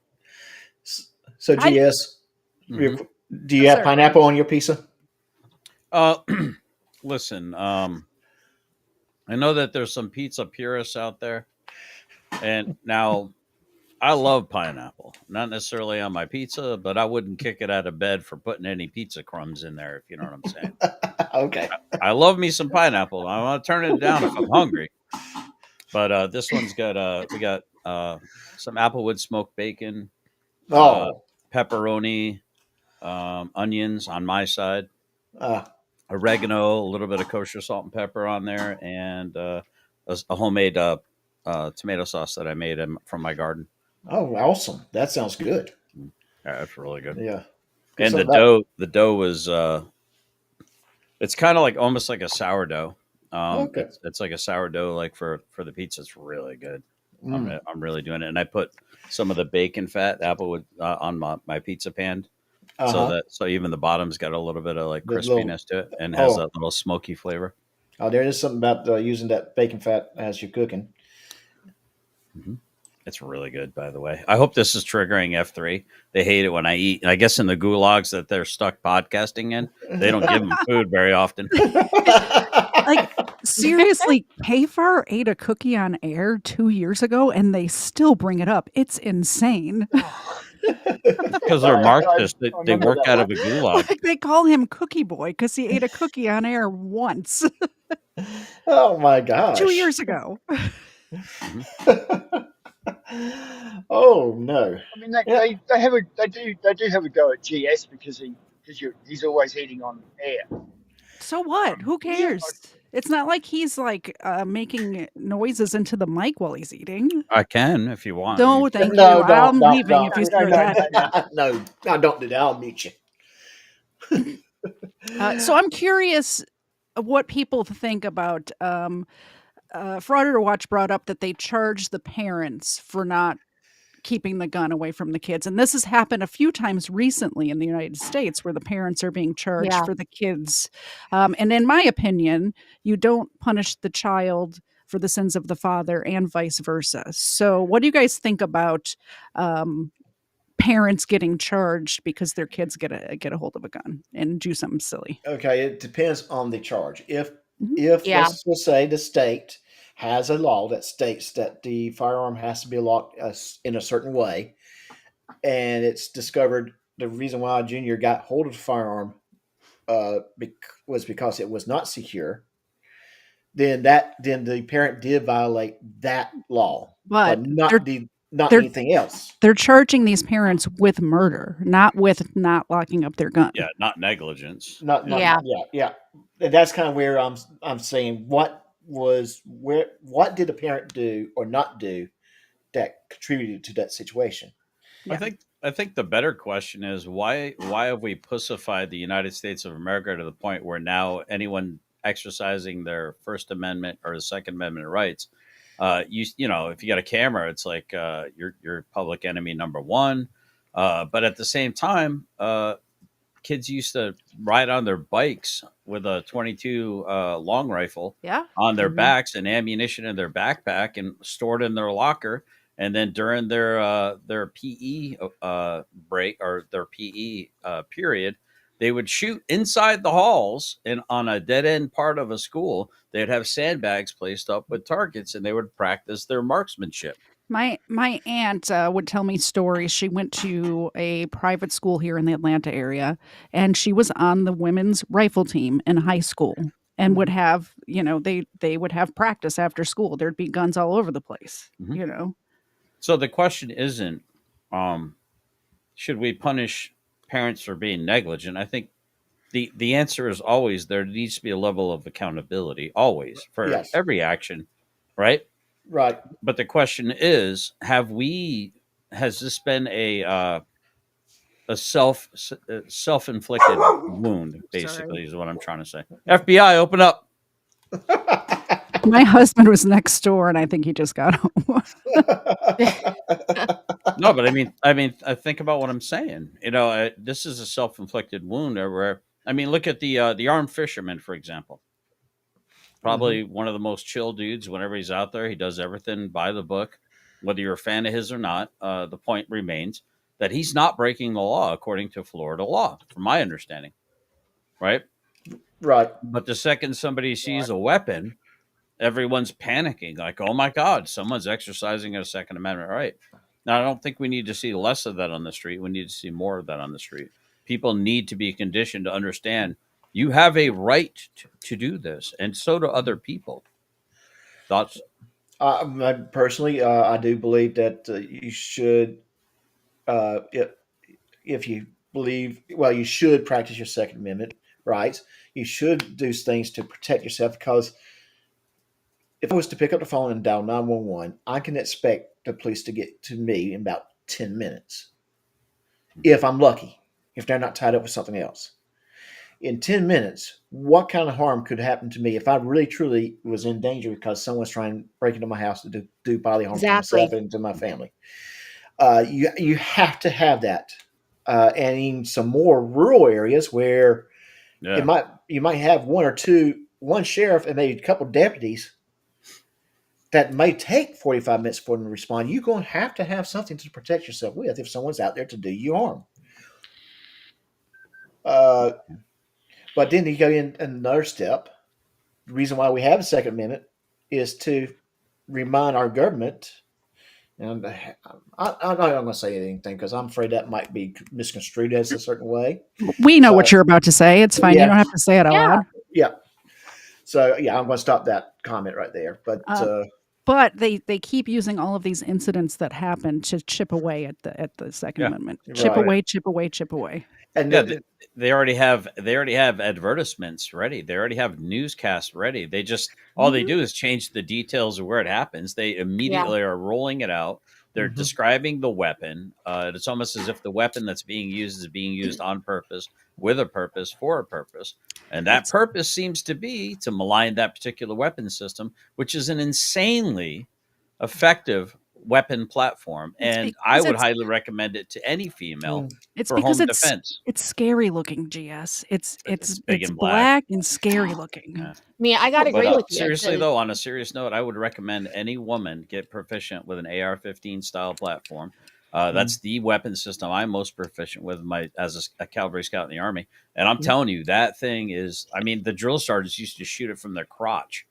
So I- GS, Mhm. do you Yes, have sir. pineapple on your pizza? Listen, I know that there's some pizza purists out there, and now I love pineapple. Not necessarily on my pizza, but I wouldn't kick it out of bed for putting any pizza crumbs in there, if you know what I'm saying. Okay. I love me some pineapple. I want to turn it down if I'm hungry. But this one's got we got some applewood smoked bacon, Oh, pepperoni, onions on my side, uh, oregano, a little bit of kosher salt and pepper on there, and a homemade tomato sauce that I made from my garden. oh, awesome. That sounds good. Yeah, that's really good. Yeah. And Something about, the dough was it's kind of like almost like a sourdough. okay. It's like a sourdough like for the pizza. It's really good. Mm. I'm really doing it, and I put some of the bacon fat applewood on my pizza pan, Uh-huh. so even the bottom's got a little bit of like The little, crispiness to it, and has oh, a little smoky flavor. oh, there is something about using that bacon fat as you're cooking. hmm It's really good, by the way. I hope this is triggering F3. They hate it when I eat. And I guess in the gulags that they're stuck podcasting in, they don't give them food very often. Like, seriously, Kfar ate a cookie on air 2 years ago, and they still bring it up. It's insane. Because they're Marxists. I They remember work that out one. of a gulag. Like, they call him Cookie Boy because he ate a cookie on air once Oh my 2 gosh. years ago. Oh no. I mean, Yeah. they do have a go at GS because he's always eating on air. So what? Who Yeah, cares? It's not like he's like making noises into the mic while he's eating. I can if you want. No, thank No, you. I'm don't, leaving if you no, start no, that. no, no, don't do that. I'll meet you. So I'm curious what people think about. Frauditor Watch brought up that they charge the parents for not keeping the gun away from the kids, and this has happened a few times recently in the United States, where the parents are being charged Yeah. for the kids. And in my opinion, you don't punish the child for the sins of the father, and vice versa. So, what do you guys think about parents getting charged because their kids get a hold of a gun and do something silly? Okay, it depends on the charge. If Mhm. if Yeah. let's say the state has a law that states that the firearm has to be locked in a certain way, and it's discovered the reason why Junior got hold of the firearm was because it was not secure, then the parent did violate that law, But but not they're anything else. they're charging these parents with murder, not with not locking up their gun. Yeah, not negligence. Not Yeah. yeah. And that's kind of where I'm saying what did the parent do or not do that contributed to that situation? Yeah. I think the better question is why have we pussified the United States of America to the point where now anyone exercising their First Amendment or the Second Amendment rights, you know, if you got a camera, it's like you're public enemy number one. But at the same time, kids used to ride on their bikes with a 22 long rifle Yeah. on their Mhm. backs and ammunition in their backpack and stored in their locker. and then during their PE break or their PE period, they would shoot inside the halls and on a dead end part of a school. They'd have sandbags placed up with targets, and they would practice their marksmanship. My aunt would tell me stories. She went to a private school here in the Atlanta area, and she was on the women's rifle team in high school, and would have they would have practice after school. There'd be guns all over the place. Mhm. So the question isn't, um, should we punish parents for being negligent? I think the answer is always there needs to be a level of accountability, always, for Yes. every action, right? Right. But the question is, has this been a self inflicted wound? Basically, is what I'm trying to say. FBI, open up. My husband was next door, and I think he just got home. No, but I think about what I'm saying. This is a self inflicted wound. Where look at the armed fisherman, for example. Probably one of the most chill dudes. Whenever he's out there, he does everything by the book. Whether you're a fan of his or not, the point remains that he's not breaking the law according to Florida law, from my understanding. Right? Right. But the second somebody sees a weapon, everyone's panicking, like, oh my God, someone's exercising a Second Amendment right. Now, I don't think we need to see less of that on the street. We need to see more of that on the street. People need to be conditioned to understand you have a right to do this, and so do other people. Thoughts? Personally, I do believe that you should, if you believe, well, you should practice your Second Amendment rights. You should do things to protect yourself because if I was to pick up the phone and dial 911, I can expect the police to get to me in about 10 minutes. If I'm lucky, if they're not tied up with something else. In 10 minutes, what kind of harm could happen to me if I really truly was in danger because someone's trying to break into my house to do bodily harm to Exactly. myself and to my family? You have to have that. And in some more rural areas where Yeah. you might have one sheriff and maybe a couple deputies that may take 45 minutes for them to respond. You're going to have something to protect yourself with if someone's out there to do you harm. But then you go in another step. The reason why we have a Second Amendment is to remind our government, and I'm not going to say anything because I'm afraid that might be misconstrued as a certain way. We know So, what you're about to say. It's fine. You yeah, don't have to say it out Yeah. loud. yeah. So yeah, I'm going to stop that comment right there. But they keep using all of these incidents that happen to chip away at the Second Yeah. Amendment. Chip Right. away, chip away, chip away. And Yeah, they already have advertisements ready. They already have newscasts ready. They just all they do is change the details of where it happens. They immediately are rolling it out. They're describing the weapon. It's almost as if the weapon that's being used is being used on purpose, with a purpose, for a purpose. And that purpose seems to be to malign that particular weapon system, which is an insanely effective weapon platform. And I would highly recommend it to any female It's for because home defense. it's scary looking, GS. It's big and black. black and scary looking. Yeah. I gotta agree with you. Seriously, 'cause- though, on a serious note, I would recommend any woman get proficient with an AR-15 style platform. That's the weapon system I'm most proficient with as a cavalry scout in the Army. And I'm telling you, that thing is, the drill sergeants used to shoot it from their crotch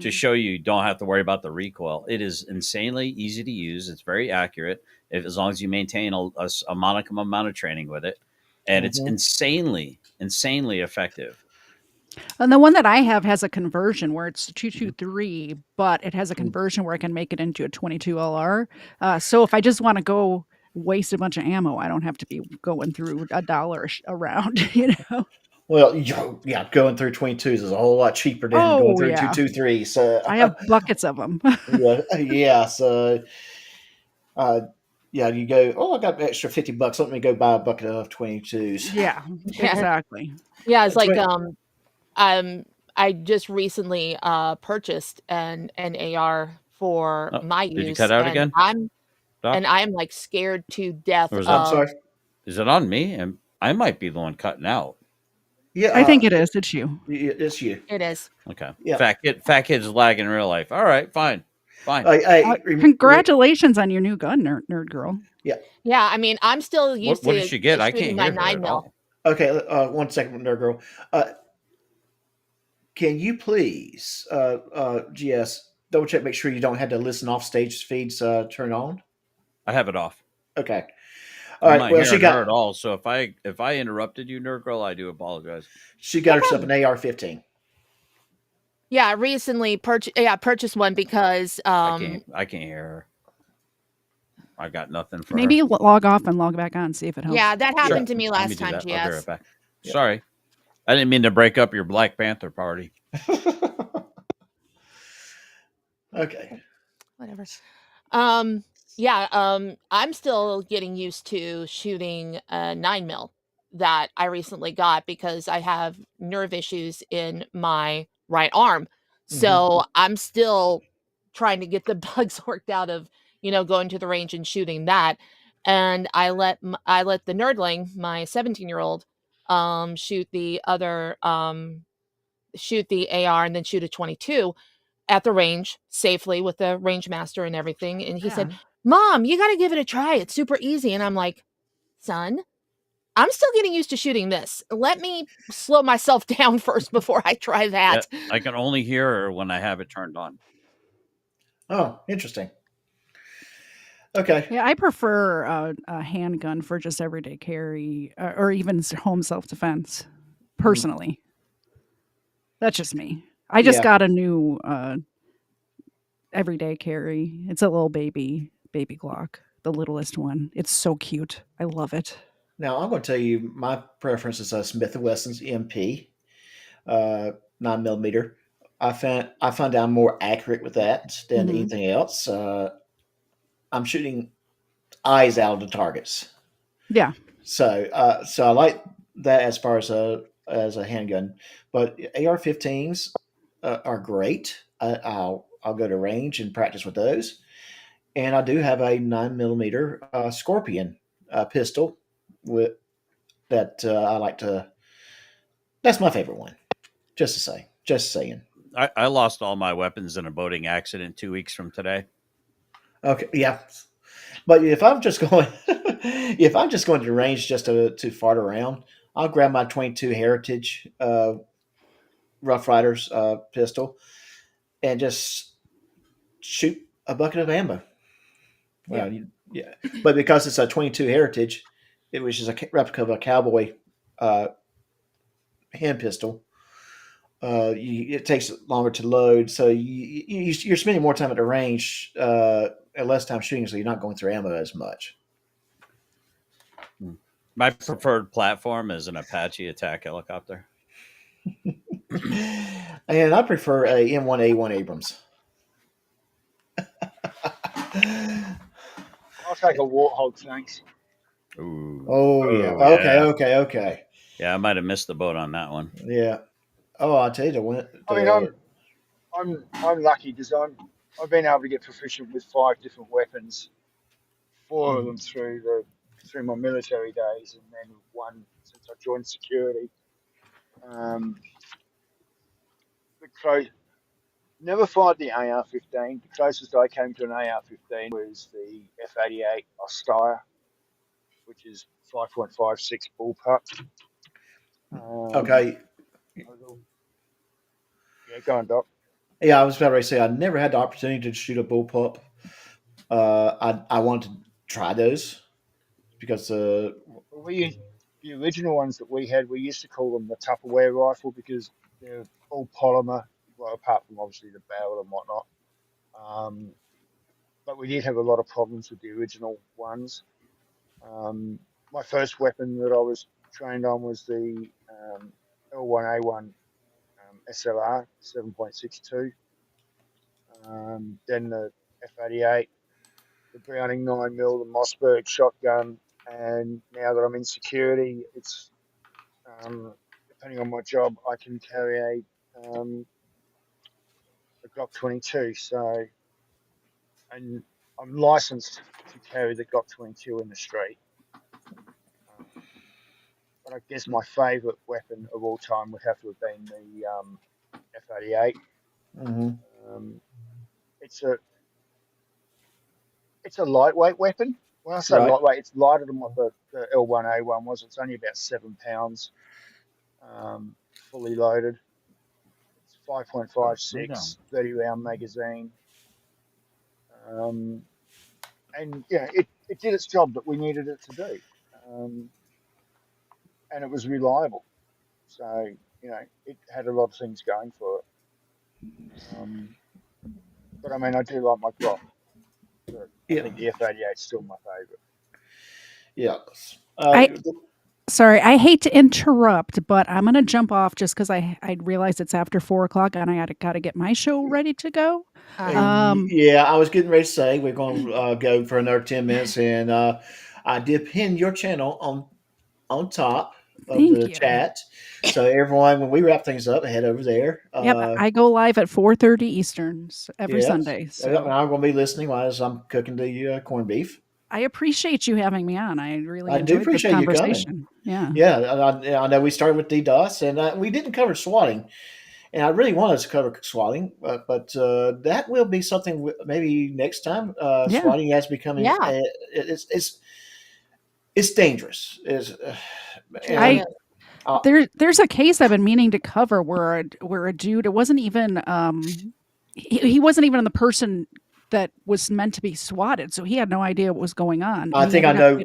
to show you don't have to worry about the recoil. It is insanely easy to use. It's very accurate as long as you maintain a modicum amount of training with it. And it's insanely effective. And the one that I have has a conversion where it's 223, but it has a conversion where I can make it into a 22 LR. So if I just want to go waste a bunch of ammo, I don't have to be going through $1 a round, Well, yeah, going through 22s is a whole lot cheaper than going through 223s. So I have buckets of them. yeah. So, you go. Oh, I got an extra $50. Let me go buy a bucket of 22s. Yeah, exactly. Yeah, it's like That's I just recently purchased an AR for my use. Did you cut out and again? Doc? I'm like scared to death Or is I'm of sorry. Is it on me? And I might be the one cutting out. Yeah, I think it is. It's you. It's you. it is. Okay. Yeah. Fat kid's lagging in real life. All right, fine. Fine. Congratulations on your new gun, nerd girl. Yeah. Yeah, I mean, I'm still used What to, did she get? to I shooting can't my hear her 9 at mil. all. Okay. 1 second, nerd girl. Can you please, GS, double check, make sure you don't have to listen off stage feeds turn on? I have it off. Okay. All I'm right. not Well, she hearing her got at all. So if I interrupted you, nerd girl, I do apologize. herself an AR-15. Yeah, I recently purchased one because I can't hear her. I got nothing for Maybe her. log off and log back on, see if it helps. yeah, that happened to me Let me last do time, that. I'll be right GS. back. Yeah. Sorry, I didn't mean to break up your Black Panther party. Okay. Whatever. I'm still getting used to shooting a 9 mil that I recently got because I have nerve issues in my right arm. So I'm still trying to get the bugs worked out of, going to the range and shooting that. And I let the nerdling, my 17-year-old, shoot the AR and then shoot a 22 at the range safely with the range master and everything. And he said, "Mom, you got to give it a try. It's super easy." And I'm like, "Son, I'm still getting used to shooting this. Let me slow myself down first before I try Yeah, that." I can only hear her when I have it turned on. Oh, interesting. Okay. Yeah, I prefer a handgun for just everyday carry or even home self-defense, personally. That's just me. I just got a new everyday carry. It's a little baby Glock, the littlest one. It's so cute. I love it. Now I'm going to tell you my preference is a Smith & Wesson's MP, 9mm. I find I'm more accurate with that than anything else. I'm shooting eyes out of the targets. Yeah. So I like that as far as a handgun, but AR-15s are great. I'll go to range and practice with those, and I do have a 9mm Scorpion pistol with that I like to. That's my favorite one. Just saying. I lost all my weapons in a boating accident 2 weeks from today. Okay, yeah. But if I'm just going, if I'm just going to range just to fart around, I'll grab my 22 Heritage Rough Riders pistol and just shoot a bucket of ammo. Well, yeah. But because it's a 22 Heritage, it was just a replica of a Cowboy hand pistol. It takes longer to load, so you're spending more time at the range and less time shooting, so you're not going through ammo as much. My preferred platform is an Apache attack helicopter. And I prefer a M1A1 Abrams. I'll take a Warthog, thanks. Ooh. Oh yeah. Okay. Yeah, I might have missed the boat on that one. Yeah. Oh, I'll tell you the one. I mean, I'm lucky because I've been able to get proficient with 5 different weapons, 4 of them through my military days, and then 1 since I joined security. Never fired the AR-15. The closest I came to an AR-15 was the F-88 Ostaya, which is 5.56 bullpup. Okay. Yeah, go on, Doc. Yeah, I was about to say I never had the opportunity to shoot a bullpup. I wanted to try those because The original ones that we had, we used to call them the Tupperware rifle because they're all polymer, well, apart from obviously the barrel and whatnot. But we did have a lot of problems with the original ones. My first weapon that I was trained on was the L1A1 SLR 7.62. Then the F88, the Browning 9mm, the Mossberg shotgun, and now that I'm in security, it's depending on my job, I can carry a Glock 22. So, and I'm licensed to carry the Glock 22 in the street. But I guess my favourite weapon of all time would have to have been the F88. Mm-hmm. It's a it's a lightweight weapon. When I say Right. lightweight, it's lighter than what the L1A1 was. It's only about 7 pounds, fully loaded. It's 5.56, 30-round magazine. And it did its job that we needed it to do. And it was reliable. So, it had a lot of things going for it. But I mean, I do like my Glock. But I Yeah. think the F-88 is still my favourite. Yeah. Sorry, I hate to interrupt, but I'm going to jump off just because I realize it's after 4:00 and I got to get my show ready to go. Yeah, I was getting ready to say we're going to go for another 10 minutes, and I did pin your channel on top of Thank the you. chat. So everyone, when we wrap things up, head over there. Yep, I go live at 4:30 Eastern every Sunday. Yep, So and I'm going to be listening while I'm cooking the corned beef. I appreciate you having me on. I really I do enjoyed this appreciate you coming. conversation. Yeah. Yeah, I know we started with DDoS, and we didn't cover swatting. And I really wanted to cover swatting, but that will be something maybe next time. Yeah. Swatting has becoming Yeah. It's dangerous. And There's a case I've been meaning to cover where a dude, it wasn't even he wasn't even the person that was meant to be swatted, so he had no idea what was going on. I think I know.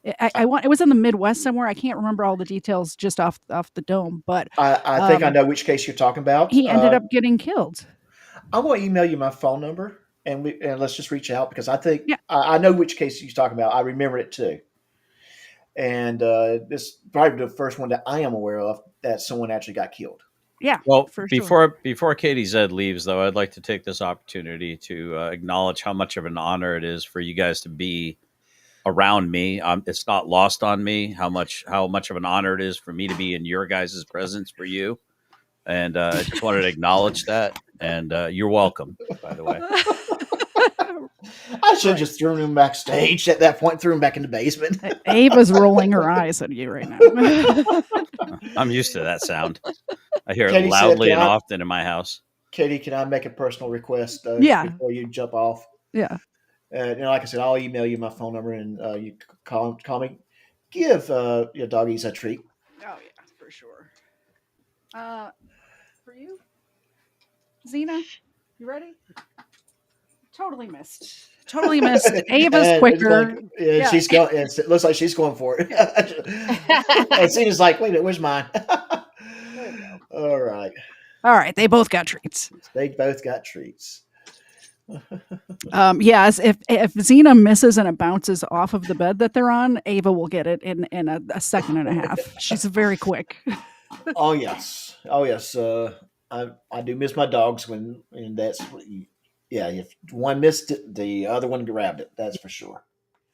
It was in the Midwest somewhere. I can't remember all the details just off the dome, but I think I know which case you're talking about. He ended up getting killed. I'm going to email you my phone number, and let's just reach out, because I think I know which case you're talking about. I remember it too. And this is probably the first one that I am aware of that someone actually got killed. Yeah. Well, for before Katie Zed leaves, though, I'd like to take this opportunity to acknowledge how much of an honor it is for you guys to be around me. It's not lost on me how much of an honor it is for me to be in your guys' presence for you. And I just wanted to acknowledge that. And you're welcome, by the way. I should have just thrown him backstage at that point, threw him back in the basement. Ava's rolling her eyes at you right now. I'm used to that sound. I hear Katie it loudly said, and often in my house. Katie, can I make a personal request before you jump off? Yeah. Like I said, I'll email you my phone number, and you call me. Give your doggies a treat. Oh yeah, for sure. For you, Xena, you ready? Totally missed. Ava's quicker. She's going. It looks like she's going for it. And Xena's like, wait a minute, where's mine? All right. They both got treats. Yes, if Xena misses and it bounces off of the bed that they're on, Ava will get it in a second and a half. She's very quick. Oh yes. I do miss my dogs and that's if one missed it, the other one grabbed it. That's for sure.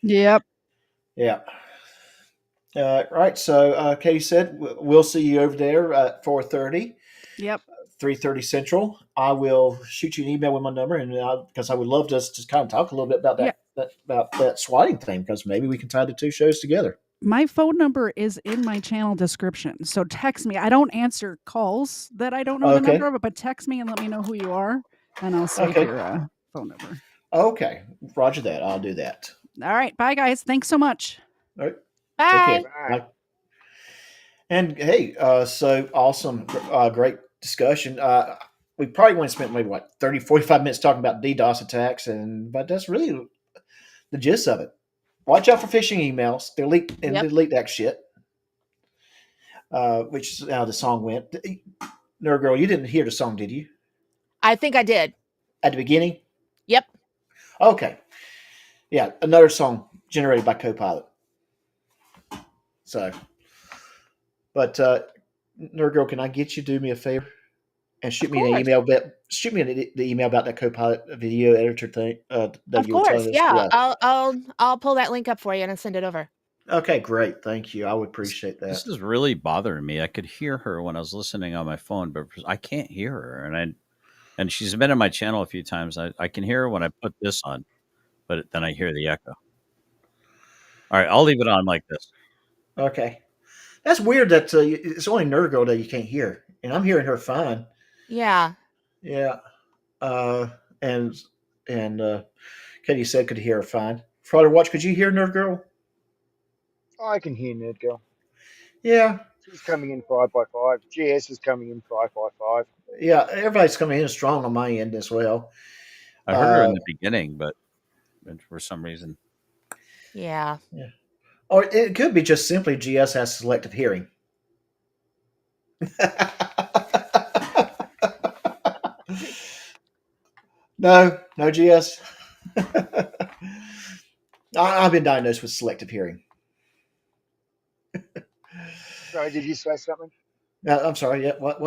Yep. Yeah. Right. So Katie said we'll see you over there at 4:30. Yep. 3:30 Central. I will shoot you an email with my number, and because I would love to just kind of talk a little bit about that swatting thing, because maybe we can tie the two shows together. My phone number is in my channel description, so text me. I don't answer calls that I don't know the number of, but text me and let me know who you are, and I'll save your phone number. Okay, roger that. I'll do that. All right, bye guys. Thanks so much. All right. Bye. Bye. And hey, so awesome, great discussion. We probably want to spend maybe 30, 45 minutes talking about DDoS attacks, but that's really the gist of it. Watch out for phishing emails. Delete that shit. Which is how the song went. Nerd Girl, you didn't hear the song, did you? I think I did. At the beginning? Yep. Okay. Yeah, another song generated by Copilot. So, but Nerd Girl, can I get you to do me a favor and shoot me an email? Shoot me the email about that Copilot video editor thing. Of course, yeah. I'll pull that link up for you and send it over. Okay, great. Thank you. I would appreciate that. This is really bothering me. I could hear her when I was listening on my phone, but I can't hear her. And she's been on my channel a few times. I can hear her when I put this on, but then I hear the echo. All right, I'll leave it on like this. Okay. That's weird that it's only Nerd Girl that you can't hear, and I'm hearing her fine. Yeah. Yeah. And Katie said could hear her fine. Fraud Watch, could you hear Nerd Girl? I can hear Nerd Girl. Yeah, She's coming in 5 by 5. GS is coming in 5 by 5. yeah. Everybody's coming in strong on my end as well. I heard her in the beginning, but for some reason, Yeah. Yeah. Or it could be just simply GS has selective hearing. No GS. I've been diagnosed with selective hearing. Sorry, did you say something? I'm sorry. Yeah. What?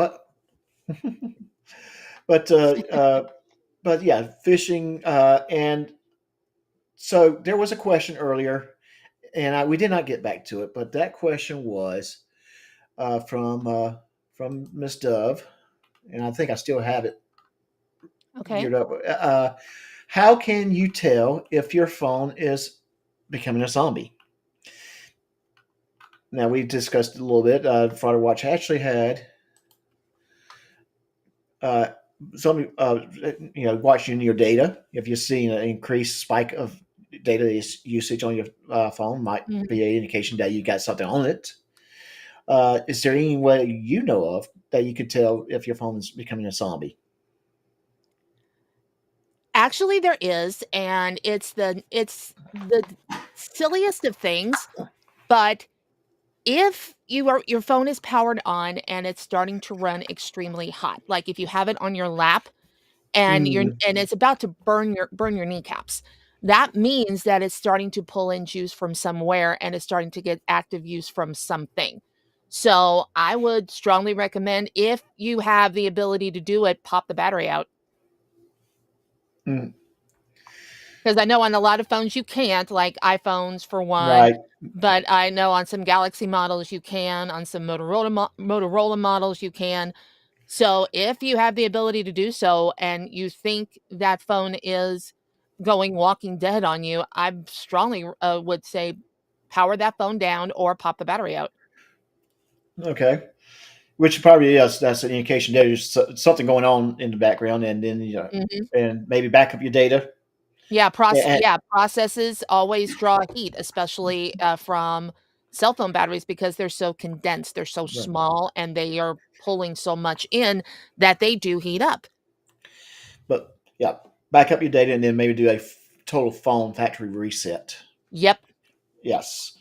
but but yeah, phishing. And so there was a question earlier, and we did not get back to it. But that question was from Miss Dove, and I think I still have it Okay. geared up. How can you tell if your phone is becoming a zombie? Now we discussed it a little bit. Fraud Watch actually had uh, some, watching your data. If you're seeing an increased spike of data usage on your phone, might Mhm. be an indication that you got something on it. Is there any way you know of that you could tell if your phone is becoming a zombie? Actually, there is, and it's the silliest of things, but if your phone is powered on and it's starting to run extremely hot, like if you have it on your lap and you're Mm, and it's about to burn your kneecaps, that means that it's starting to pull in juice from somewhere and it's starting to get active use from something. So, I would strongly recommend if you have the ability to do it, pop the battery out. mm, 'Cause I know on a lot of phones you can't, like iPhones for one, right. but I know on some Galaxy models you can, on some Motorola models you can. So, if you have the ability to do so and you think that phone is going walking dead on you, I strongly, would say power that phone down or pop the battery out. Okay. Which probably is that's an indication there's something going on in the background, and then Mhm. and maybe back up your data. And, Yeah, processes always draw heat, especially, from cell phone batteries because they're so condensed, they're so small, and they are pulling so much in that they do heat up. but yeah, back up your data, and then maybe do a total phone factory reset. Yep. Yes,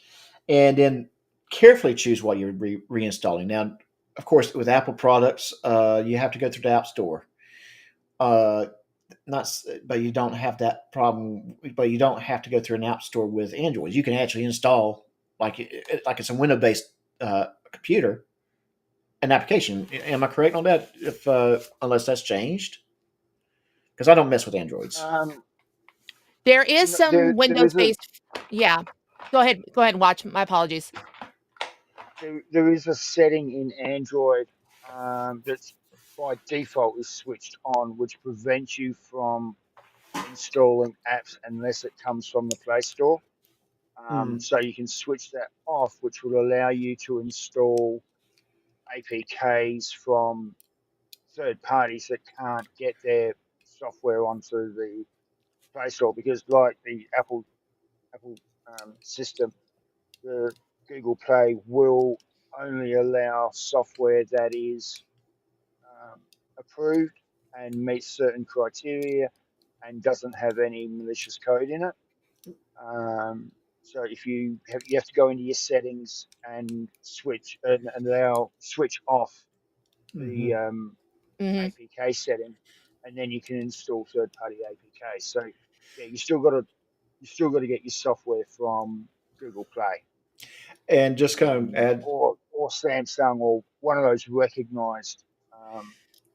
and then carefully choose what you're reinstalling. Now, of course, with Apple products, you have to go through the App Store. Uh, but you don't have that problem. But you don't have to go through an App Store with Android. You can actually install like it's a Windows based computer an application. Am I correct on that? If unless that's changed, because I don't mess with Androids. There is some There is a Windows-based. Yeah. Go ahead and watch. My apologies. there is a setting in Android that's by default is switched on, which prevents you from installing apps unless it comes from the Play Store. Mm, So you can switch that off, which will allow you to install APKs from third parties that can't get their software onto the Play Store because, like the Apple system, the Google Play will only allow software that is um, approved and meets certain criteria and doesn't have any malicious code in it. Um, so if you have to go into your settings and switch off the hmm Mhm. APK setting, and then you can install third party APK. So yeah, you still got to get your software from Google Play And just kind of add, or Samsung or one of those recognized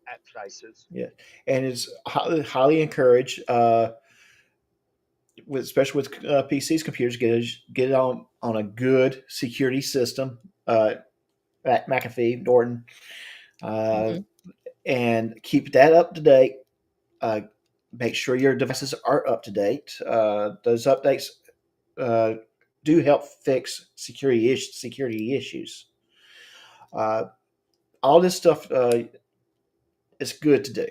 app places. yeah, and it's highly encouraged, especially with PCs, computers, get it on a good security system. McAfee, Norton, uh, Mhm. and keep that up to date. Uh, make sure your devices are up to date. Those updates uh, do help fix security issues. Uh, all this stuff is good to do.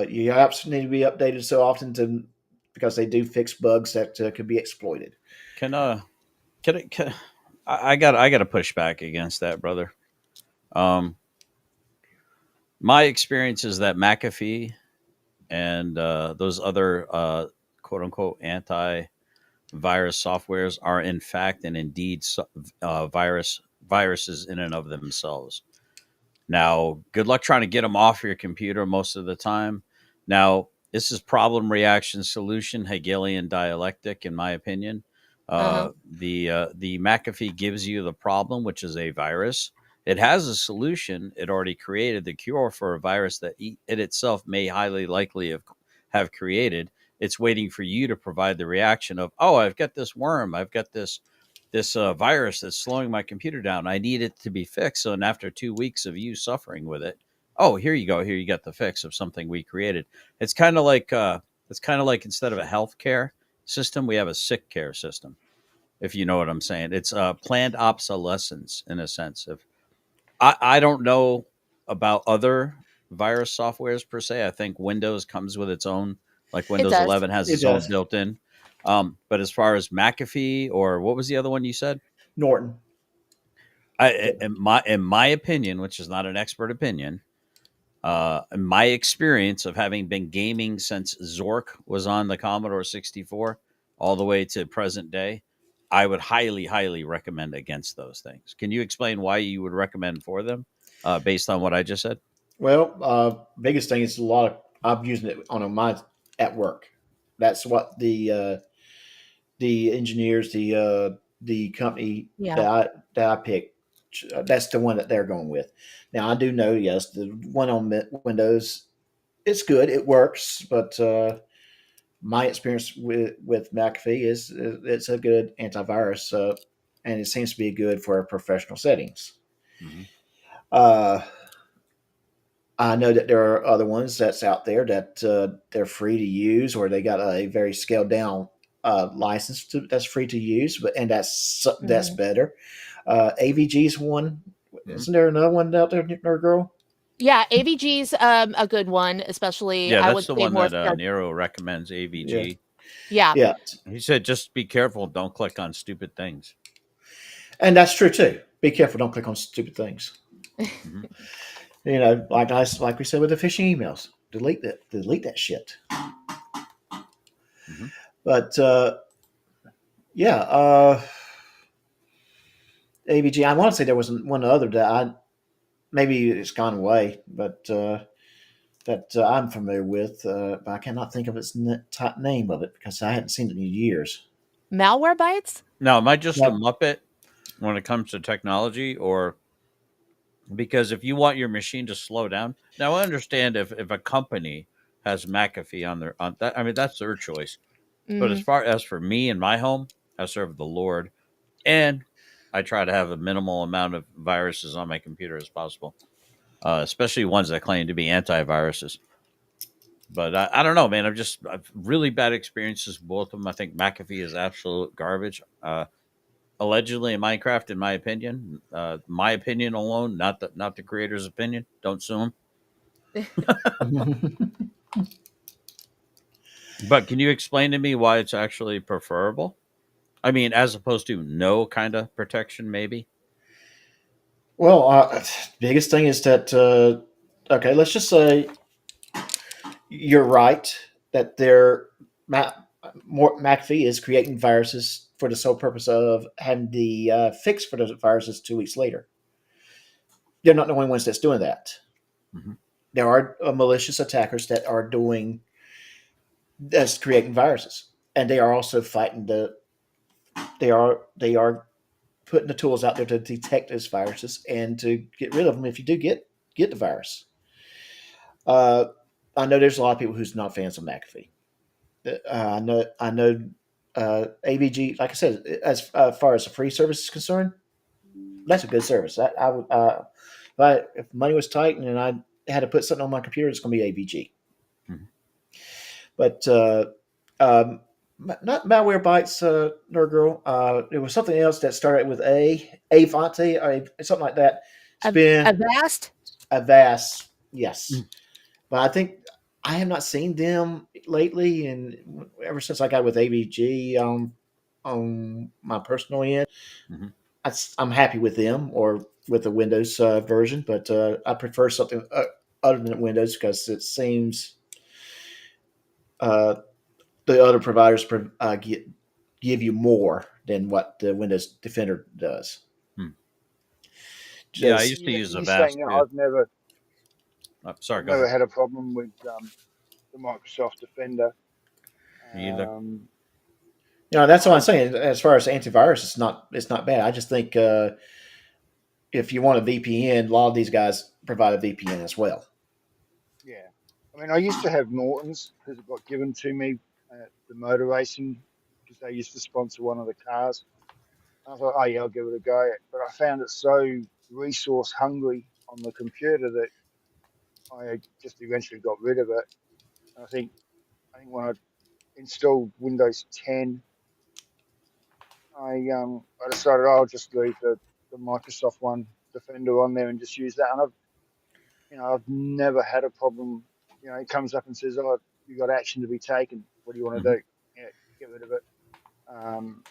Your apps need to be updated so often to because they do fix bugs that could be exploited. Can I got to push back against that, brother. Um, my experience is that McAfee and those other quote unquote anti virus softwares are in fact and indeed viruses in and of themselves. Now, good luck trying to get them off your computer most of the time. Now, this is problem reaction solution Hegelian dialectic, in my opinion. Uh-huh. The McAfee gives you the problem, which is a virus. It has a solution. It already created the cure for a virus that it itself may highly likely have created. It's waiting for you to provide the reaction of, oh, I've got this worm. I've got this virus that's slowing my computer down. I need it to be fixed. So, and after 2 weeks of you suffering with it, oh, here you go. Here you got the fix of something we created. It's kind of like instead of a healthcare system, we have a sick care system. If you know what I'm saying, it's planned obsolescence in a sense. If I don't know about other virus softwares per se. I think Windows comes with its own, like It Windows does. 11 has It its own does. built-in. But as far as McAfee or what was the other one you said? Norton. In my opinion, which is not an expert opinion, in my experience of having been gaming since Zork was on the Commodore 64 all the way to present day, I would highly, highly recommend against those things. Can you explain why you would recommend for them based on what I just said? Well, biggest thing is a lot of I'm using it on my at work. That's what the engineers, the company Yeah. that I picked, that's the one that they're going with. Now I do know, yes, the one on Windows, it's good, it works, but my experience with McAfee is it's a good antivirus, and it seems to be good for professional settings. Mm-hmm. Uh, I know that there are other ones that's out there that they're free to use, or they got a very scaled down license that's free to use, but and that's Mhm. better. AVG's one. Mm-hmm. Isn't there another one out there, Nerd Girl? Yeah, AVG's a good one, especially Yeah, I that's would the say one more that for Nero recommends, Yeah, AVG. yeah. yeah, He said, just be careful. Don't click on stupid things. and that's true too. Be careful. Don't click on stupid things. Mm-hmm. You know, like we said with the phishing emails, delete that shit. Mm-hmm. But yeah, AVG. I want to say there was one other that maybe it's gone away, but that I'm familiar with, but I cannot think of its name of it because I hadn't seen it in years. Malware bites? Now, am I just a Yep. muppet when it comes to technology, or because if you want your machine to slow down, now I understand if a company has McAfee on that, I mean that's their choice. But as Mhm. far as for me and my home, I serve the Lord, and I try to have a minimal amount of viruses on my computer as possible, especially ones that claim to be antiviruses. But I don't know, man. I've really bad experiences with both of them. I think McAfee is absolute garbage. Allegedly in Minecraft, in my opinion alone, not the creator's opinion. Don't sue him. But can you explain to me why it's actually preferable? I mean, as opposed to no kind of protection, maybe. Well, biggest thing is that okay, let's just say you're right that McAfee is creating viruses for the sole purpose of having the fix for those viruses 2 weeks later. They're not the only ones that's doing that. Mm-hmm. There are malicious attackers that are doing that's creating viruses, and they are also fighting they are putting the tools out there to detect those viruses and to get rid of them if you do get the virus. Uh, I know there's a lot of people who's not fans of McAfee. I know AVG, like I said, as far as the free service is concerned, that's a good service. I would, if money was tight and I had to put something on my computer, it's going to be AVG. Mm-hmm. But not malware bites, nerd girl. It was something else that started with Avante, or something like that. It's been Avast? Avast, yes. But I think I have not seen them lately, and ever since I got with AVG on my personal end, Mhm. I'm happy with them or with the Windows version, but I prefer something other than Windows because it seems uh, the other providers give you more than what the Windows Defender does. Hmm. Yeah, I Just used to You, use you Avast saying that too. Sorry, I've go never ahead. had a problem with the Microsoft Defender. Me either. that's what I'm I saying. As far as antivirus, it's not bad. I just think if you want a VPN, a lot of these guys provide a VPN as well. Yeah, I mean, I used to have Norton's because it got given to me at the motor racing because they used to sponsor one of the cars. I thought, oh yeah, I'll give it a go. But I found it so resource hungry on the computer that I just eventually got rid of it. And I think when I installed Windows 10, I decided, oh, I'll just leave the Microsoft one Defender on there and just use that. And I've never had a problem. It comes up and says, oh, you got action to be taken. What do you want to Mhm. do? Yeah, get rid of it. Um,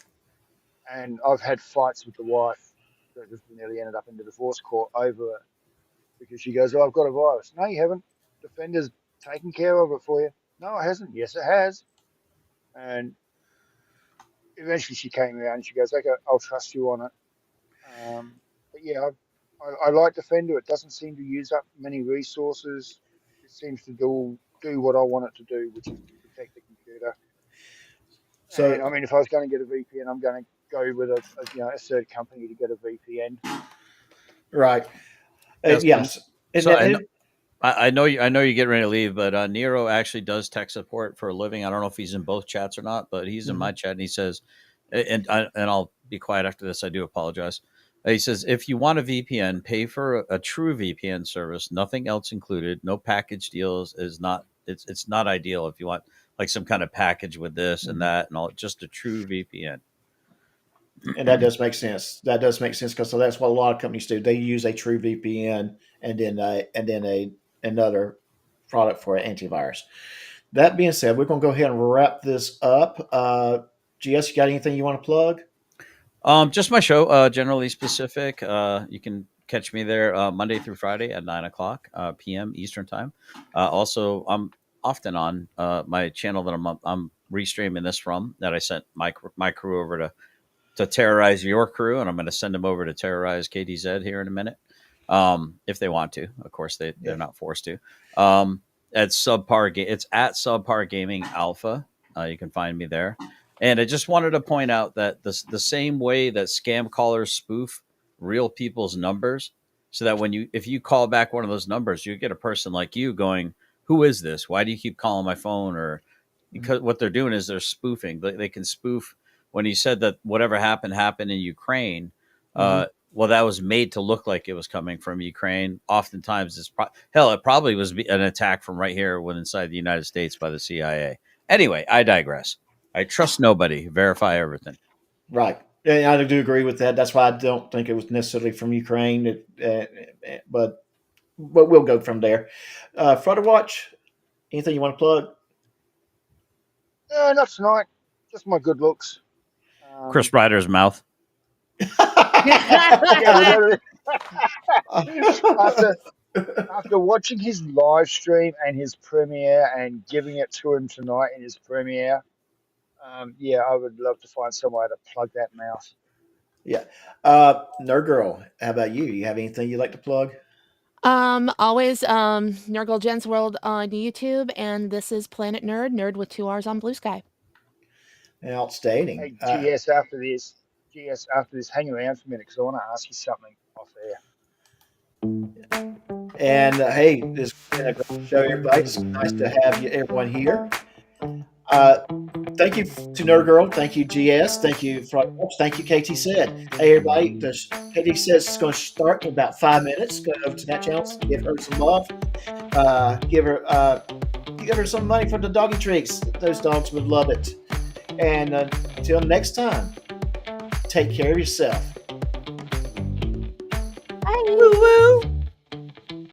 and I've had fights with the wife that have nearly ended up in the divorce court over it because she goes, oh, I've got a virus. No, you haven't. Defender's taken care of it for you. No, it hasn't. Yes, it has. And eventually she came around and she goes, okay, I'll trust you on it. But yeah, I like Defender. It doesn't seem to use up many resources. It seems to do what I want it to do, which is to protect the computer. So And I mean, if I was going to get a VPN, I'm going to go with a third company to get a VPN. right, Yes. yes, and So that, I know you. I know you're getting ready to leave, but Nero actually does tech support for a living. I don't know if he's in both chats or not, but he's in my chat, and he says, and I'll be quiet after this. I do apologize. He says, if you want a VPN, pay for a true VPN service, nothing else included, no package deals is not. It's not ideal if you want like some kind of package with this and that and all. Just a true VPN. and that does make sense. That does make sense because that's what a lot of companies do. They use a true VPN and then another product for antivirus. That being said, we're going to go ahead and wrap this up. GS, you got anything you want to plug? Just my show, generally specific. You can catch me there Monday through Friday at 9 o'clock p.m. Eastern time. Also, I'm often on my channel that I'm restreaming this from. That I sent my crew over to terrorize your crew, and I'm going to send them over to terrorize KDZ here in a minute, if they want to. Of course, they're not forced to. At it's at Subpar Gaming Alpha. You can find me there. And I just wanted to point out that the same way that scam callers spoof real people's numbers, so that if you call back one of those numbers, you get a person like you going, "Who is this? Why do you keep calling my phone?" Or because what they're doing is they're spoofing. They can spoof when he said that whatever happened in Ukraine. Well, that was made to look like it was coming from Ukraine. Oftentimes, it probably was an attack from right here inside the United States by the CIA. Anyway, I digress. I trust nobody. Verify everything. Right. And I do agree with that. That's why I don't think it was necessarily from Ukraine, but we'll go from there. Flutter Watch, anything you want to plug? No, not tonight. Just my good looks. Chris Ryder's mouth. Yeah, well, after after watching his live stream and his premiere and giving it to him tonight in his premiere, yeah, I would love to find some way to plug that mouth. Yeah. Nerd Girl, how about you? You have anything you'd like to plug? Always Nurgle Jen's World on YouTube, and this is Planet Nerd with 2 R's on Blue Sky. Outstanding. Hey, GS, after this, hang around for a minute because I want to ask you something off air. And hey, this has been a great show, everybody. It's nice to have everyone here. Thank you to Nerd Girl. Thank you, GS. Thank you, Frog. Thank you, KT said. Hey, everybody. KT says it's going to start in about 5 minutes. Go over to that channel. Give her some love. Give her some money for the doggy treats. Those dogs would love it. And until next time, take care of yourself. Bye. Woo-woo.